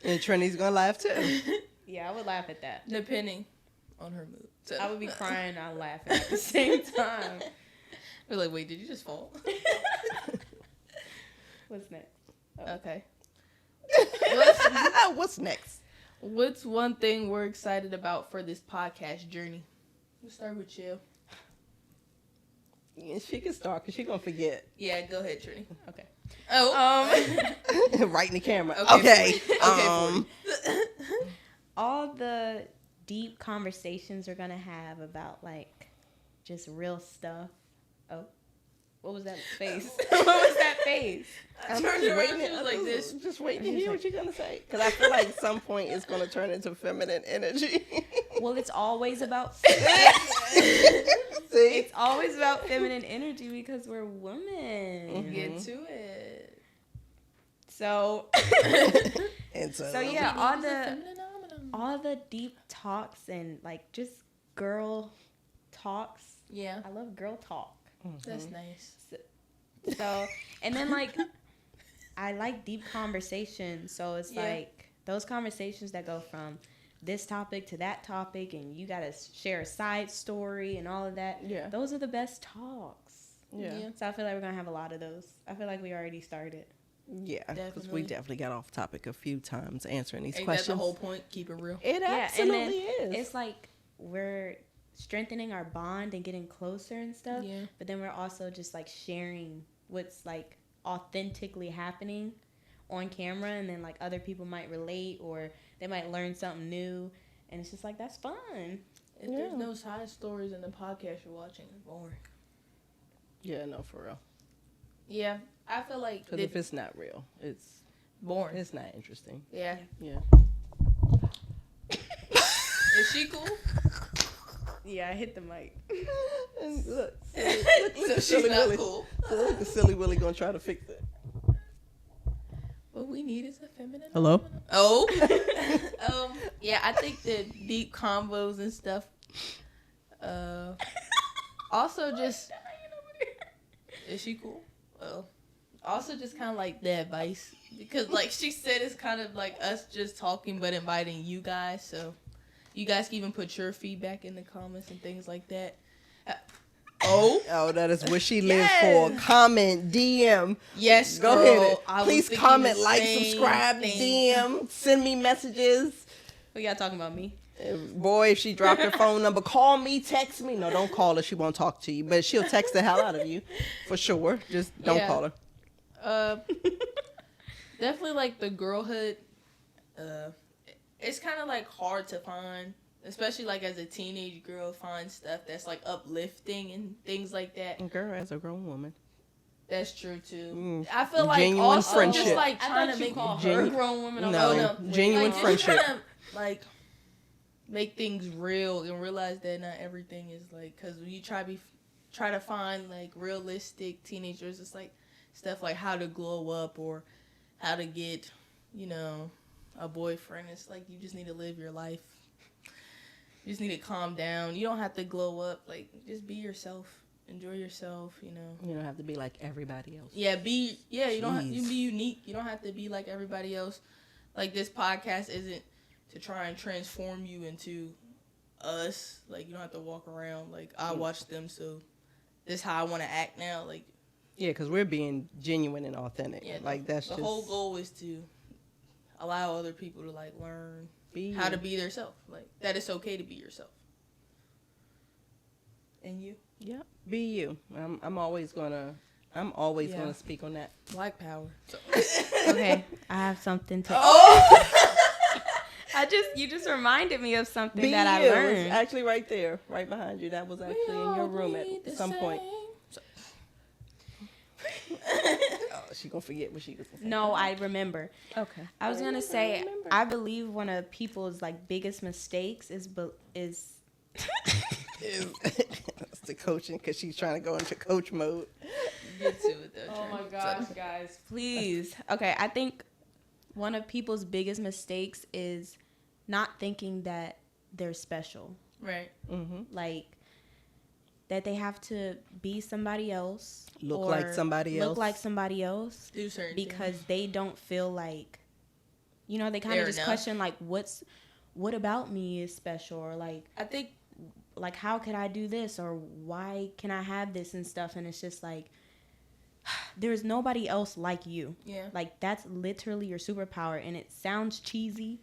And Trinity's gonna laugh too. Yeah, I would laugh at that. Depending on her mood. So, I would be crying and laughing at the same time. We're like, wait, did you just fall? What's next? Okay. What's next? What's one thing we're excited about for this podcast journey? We'll start with you. Yeah, she can start because she's going to forget. Yeah, go ahead, Trini. Okay. Oh. Right in the camera. Okay. Okay. All the deep conversations we're going to have about, like, just real stuff. Oh. What was that face? What was that face? I turned around, she was like this. Just waiting to hear what you're going to say. Because I feel like some point it's going to turn into feminine energy. Well, it's always about... See? It's always about feminine energy because we're women. Get to it. So... And So yeah, all the deep talks and like just girl talks. Yeah, I love girl talk. that's nice. So and then like I like deep conversations. So it's like those conversations that go from this topic to that topic, and you gotta share a side story and all of that. Yeah. Those are the best talks. Yeah. So I feel like we're gonna have a lot of those. I feel like we already started. Yeah, because Definitely. we definitely got off topic a few times answering these Ain't questions. that the whole point? Keep it real. It absolutely is. It's like we're strengthening our bond and getting closer and stuff. Yeah. But then we're also just like sharing what's like authentically happening on camera, and then like other people might relate or they might learn something new, and it's just like that's fun. If there's no side stories in the podcast you're watching, it's boring. Yeah, no, for real. Yeah, I feel like Because if it's not real, it's boring. it's not interesting. Yeah. Yeah. Is she cool? Yeah, I hit the mic. And look, So at she's Silly not Willy. cool. So look, the Silly Willy gonna try to fix it. What we need is a feminine. Hello? Oh. Yeah, I think the deep combos and stuff. Also, just is she cool? Well, also just kind of like the advice, because like she said, it's kind of like us just talking but inviting you guys, so you guys can even put your feedback in the comments and things like that. Oh, that is what she lives for. Comment, DM. yes, Go girl. ahead. I was Please thinking comment, the like, same subscribe, thing. DM, send me messages. We got talking about me. Boy, if she dropped her phone number, call me, text me. No, don't call her. She won't talk to you, but she'll text the hell out of you for sure. Just don't Yeah. call her. Definitely like the girlhood. It's kind of like hard to find, especially like as a teenage girl, find stuff that's like uplifting and things like that. Girl, as a grown woman. That's true too. Mm. I feel like Genuine also friendship. just like I trying thought to you make called Genu- her grown woman. No, genuine like, friendship. Just trying to like make things real and realize that not everything is like, because when you try to find like realistic teenagers, it's like stuff like how to glow up or how to get, a boyfriend. It's like you just need to live your life. You just need to calm down. You don't have to glow up. Like, just be yourself. Enjoy yourself. You don't have to be like everybody else. Yeah, you don't have, you Jeez. be unique. You don't have to be like everybody else. Like, this podcast isn't to try and transform you into us. Like, you don't have to walk around like I watched them, so this is how I want to act now. Like, Yeah, because we're being genuine and authentic. yeah, That's the just whole goal is to allow other people to like learn be how you. to be themselves. Like, that it's okay to be yourself. And you, Yeah, be you. I'm always gonna speak on that. Black Power. So. Okay, I have something to. Oh. You just reminded me of something Be that you. I It's learned. actually right there, right behind you. That was actually in your room at some point. Oh, she gonna forget what she was gonna say. No, I remember. Okay. I was gonna say remember. I believe one of people's like biggest mistakes is That's the coaching because she's trying to go into coach mode. Get to it though. Oh Trin. my gosh, guys, please. Okay, I think one of people's biggest mistakes is not thinking that they're special. Right. Mm-hmm. Like that they have to be somebody else. Look or like somebody else. Look like somebody else Do certain because things. they don't feel like, they kind Fair of just enough. question like, what about me is special, or like I think how could I do this, or why can I have this and stuff, and it's just like there's nobody else like you. Yeah. Like that's literally your superpower, and it sounds cheesy,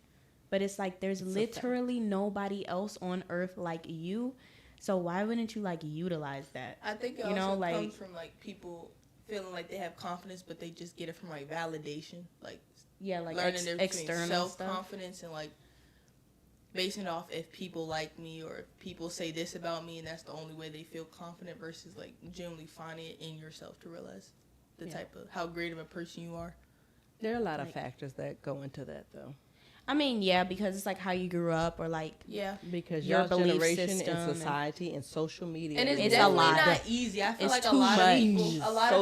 but it's like there's literally nobody else on earth like you. So why wouldn't you like utilize that? I think it You know, also like- comes from like people feeling like they have confidence, but they just get it from like validation, like Yeah, like learning the difference between external stuff. self-confidence and like basing it off if people like me or if people say this about me, and that's the only way they feel confident, versus like genuinely finding it in yourself to realize the type of how great of a person you are. There are a lot of Like- factors that go into that, though. I mean, yeah, because it's like how you grew up, or like Yeah, Because Your your belief generation system and and- society and social media. and it's It's a definitely lot. not easy. I feel It's like a too lot much. of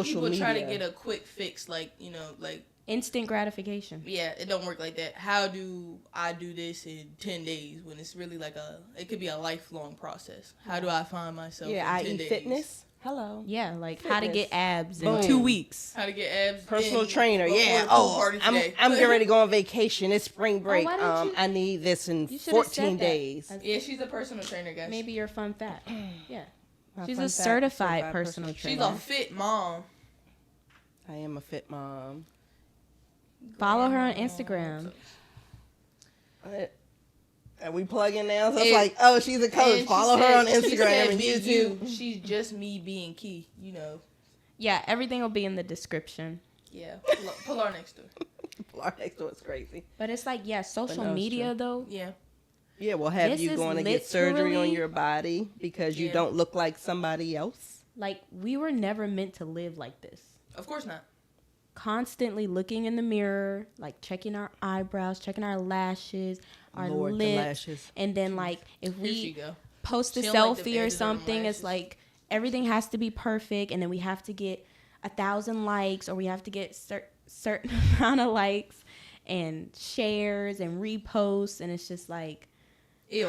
people try to Social get a quick fix, like like. instant gratification. Yeah, it don't work like that. How do I do this in 10 days when it's really like it could be a lifelong process? How do I find myself Yeah, in 10 i.e. days? fitness. Hello. Yeah, like how to get Fitness. abs in Boom. 2 weeks. How to get abs? Personal in trainer. before Yeah. the pool Oh, party I'm today. getting ready to go on vacation. It's spring break. why didn't you- I need this in You should have 14 said that. days. As Yeah, she's a personal trainer, guys. maybe your fun fact. Yeah, My she's fun a fact, certified personal She's trainer. a fit mom. I am a fit mom. Follow her on Instagram. Are we plugging now? So it's And- like, oh, she's a coach. And Follow she her on said- she Instagram said and be YouTube. you. She's just me being key, Yeah, everything will be in the description. Yeah, pull her next door. Our next door is crazy. But it's like, yeah, social no, it's media true. though. Yeah, Yeah, we'll have This you is going to get surgery on literally- your body because you Yeah. don't look like somebody else. Like we were never meant to live like this. of course not. Constantly looking in the mirror, like checking our eyebrows, checking our lashes, our Lord, the lips, lashes. and then like if Here she we go. post a She don't like the selfie or edges of them something, it's lashes. like everything has to be perfect, and then we have to get 1,000 likes, or we have to get certain amount of likes and shares and reposts, and it's just like, Ew.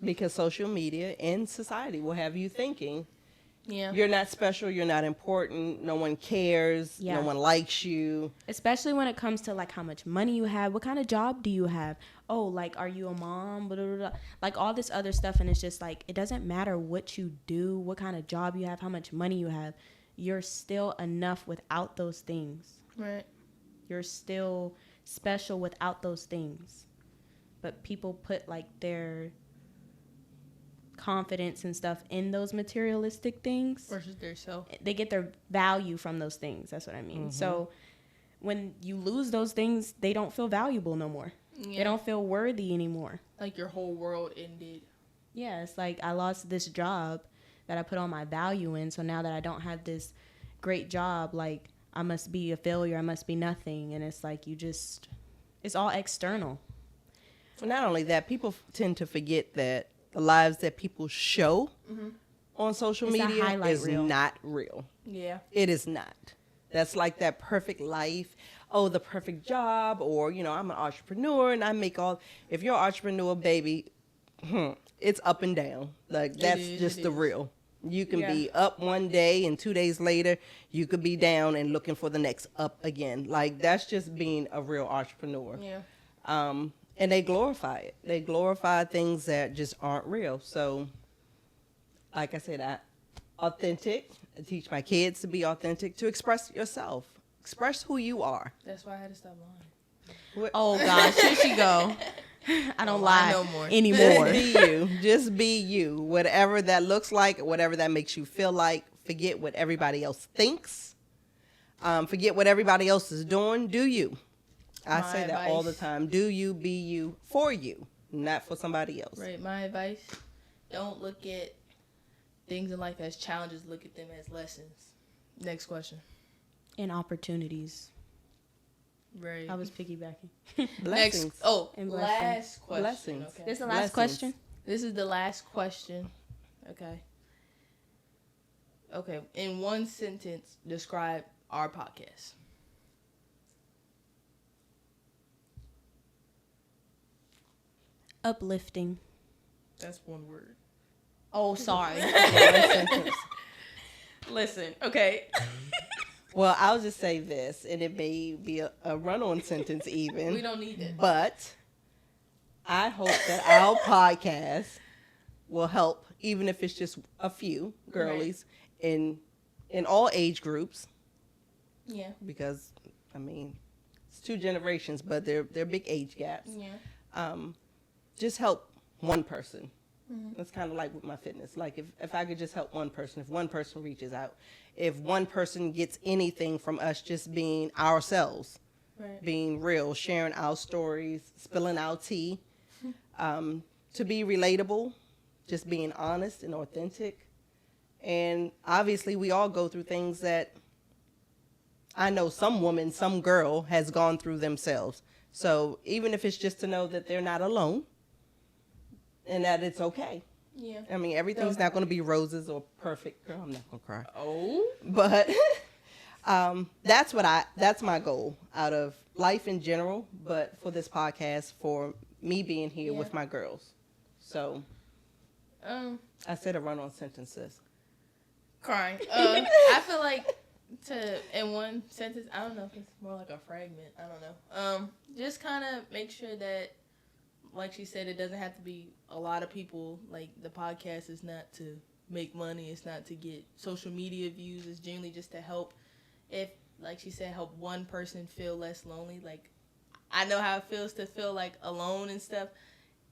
Because social media and society will have you thinking Yeah. you're not special, you're not important, no one cares, Yeah. no one likes you. especially when it comes to like how much money you have, what kind of job do you have, oh, like are you a mom, blah, blah, blah. Like all this other stuff, and it's just like it doesn't matter what you do, what kind of job you have, how much money you have, you're still enough without those things. Right. You're still special without those things. But people put like their confidence and stuff in those materialistic things. Versus their self. They get their value from those things. That's what I mean. So when you lose those things, they don't feel valuable no more. Yeah. They don't feel worthy anymore. Like your whole world ended. Yeah, it's like I lost this job that I put all my value in. So now that I don't have this great job, like I must be a failure. I must be nothing. And it's like it's all external. Not only that, people tend to forget that the lives that people show on social It's a media highlight is reel. not real. Yeah. It is not. That's like that perfect life. Oh, the perfect job, or I'm an entrepreneur and I make all. If you're an entrepreneur, baby, it's up and down. Like that's just the real. You can be up one day and 2 days later you could be down and looking for the next up again. Like that's just being a real entrepreneur. Yeah. And they glorify it. They glorify things that just aren't real. So, like I said, authentic. I teach my kids to be authentic, to express yourself. Express who you are. That's why I had to stop lying. Oh gosh, here she go. I don't lie no more. anymore. Just be you. Just be you. Whatever that looks like, whatever that makes you feel like. Forget what everybody else thinks. Forget what everybody else is doing. Do you. I My say that all the advice. time. Do you, be you, for you, not for somebody else. Right. My advice: don't look at things in life as challenges. Look at them as lessons. Next question. And opportunities. Right. I was piggybacking. Blessings. Next. Oh, And last question. Blessings. Okay. This is the Blessings. last question. This is the last question. Okay. Okay. In one sentence, describe our podcast. Uplifting. That's one word. Oh, sorry. Listen. Okay. Well, I'll just say this, and it may be a run-on sentence We even, don't need it. but I hope that our podcast will help, even if it's just a few girlies in all age groups, Yeah. because I mean it's 2 generations, but they're big age gaps. Yeah. Just help one person, It's kind of like with my fitness. Like if I could just help one person, if one person reaches out, if one person gets anything from us just being ourselves, Right. being real, sharing our stories, spilling our tea, to be relatable, just being honest and authentic. And obviously we all go through things that I know some woman, some girl has gone through themselves. So even if it's just to know that they're not alone and that it's okay. Yeah. I mean, everything's not going to be roses or perfect. Girl, I'm not going to cry. Oh. But that's my goal out of life in general, but for this podcast, for me being here with my girls. So I said a run-on sentences. Crying. I feel like in one sentence, I don't know if it's more like a fragment. I don't know. Just kind of make sure that, like she said, it doesn't have to be a lot of people. Like, the podcast is not to make money. It's not to get social media views. It's generally just to help, if, like she said, help one person feel less lonely. Like, I know how it feels to feel, like, alone and stuff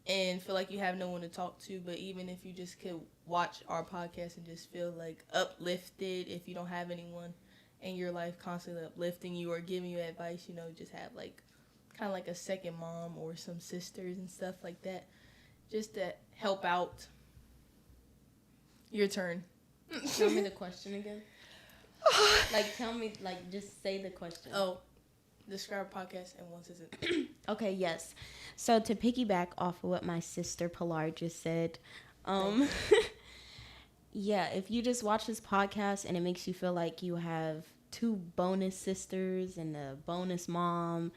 and feel like you have no one to talk to. But even if you just could watch our podcast and just feel, like, uplifted, if you don't have anyone in your life constantly uplifting you or giving you advice, you know, just have, like, kind of like a second mom or some sisters and stuff like that, just to help out. Your turn. Tell me the question again. Like, tell me, like, just say the question. Oh, describe podcast in one sentence. Okay, yes. So to piggyback off of what my sister Pilar just said, yeah, if you just watch this podcast and it makes you feel like you have 2 bonus sisters and a bonus mom,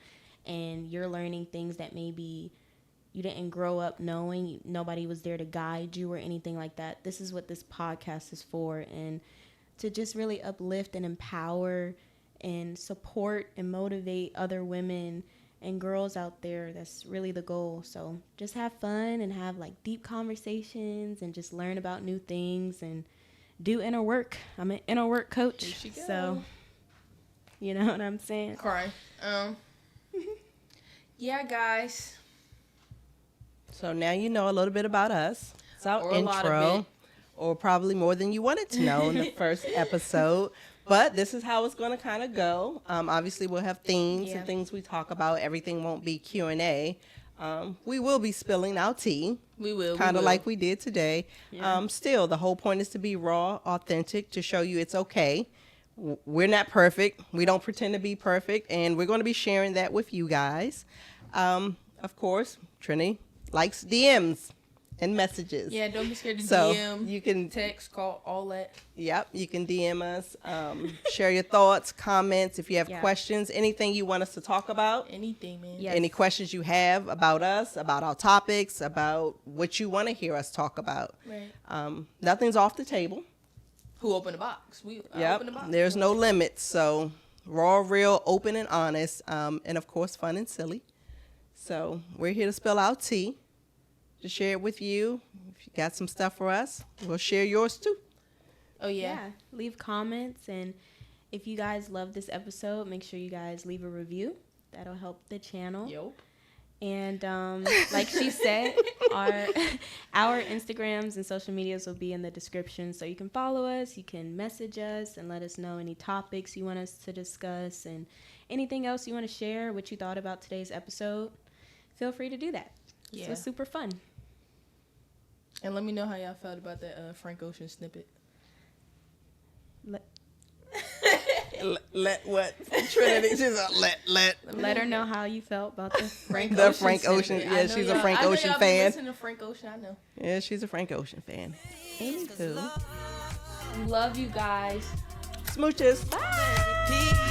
and you're learning things that maybe you didn't grow up knowing, nobody was there to guide you or anything like that, this is what this podcast is for. And to just really uplift and empower and support and motivate other women and girls out there. That's really the goal. So just have fun and have like deep conversations and just learn about new things and do inner work. I'm an inner work coach. So you know what I'm saying? Cry. Yeah, guys. So now you know a little bit about us. It's our Or a lot of intro, it. or probably more than you wanted to know in the first episode. But this is how it's going to kind of go. Obviously, we'll have themes and things we talk about. Everything won't be Q&A. We will be spilling our tea. We will. Kind of like we did today. Yeah. Still, the whole point is to be raw, authentic, to show you it's okay. We're not perfect. We don't pretend to be perfect. And we're going to be sharing that with you guys. Of course, Trini likes DMs and messages. Yeah, don't be scared to So DM, you can text, call, all that. Yep, you can DM us, share your thoughts, comments, if you have Yeah. questions, anything you want us to talk about, Anything, man. Yes. any questions you have about us, about our topics, about what you want to hear us talk about. Right. Nothing's off the table. Who opened the box? I Yep, opened the box. there's no limits. So raw, real, open, and honest, and of course, fun and silly. So we're here to spill our tea, to share it with you. If you got some stuff for us, we'll share yours too. Oh, yeah. Leave comments, and if you guys love this episode, make sure you guys leave a review. That'll help the channel. Yup. And like she said, our Instagrams and social medias will be in the description, so you can follow us, you can message us and let us know any topics you want us to discuss and anything else you want to share, what you thought about today's episode. Feel free to do that. Yeah. So it's super fun. And let me know how y'all felt about that Frank Ocean snippet. Let what? Trinity, she's a Let her know how you felt about the Frank The Ocean Frank snippet. Ocean. I Yeah, know she's a y'all- Frank I know Ocean y'all been fan. listening to Frank Ocean, I know. Yeah, she's a Frank Ocean fan. Anywho. Love you guys. Smooches. Bye.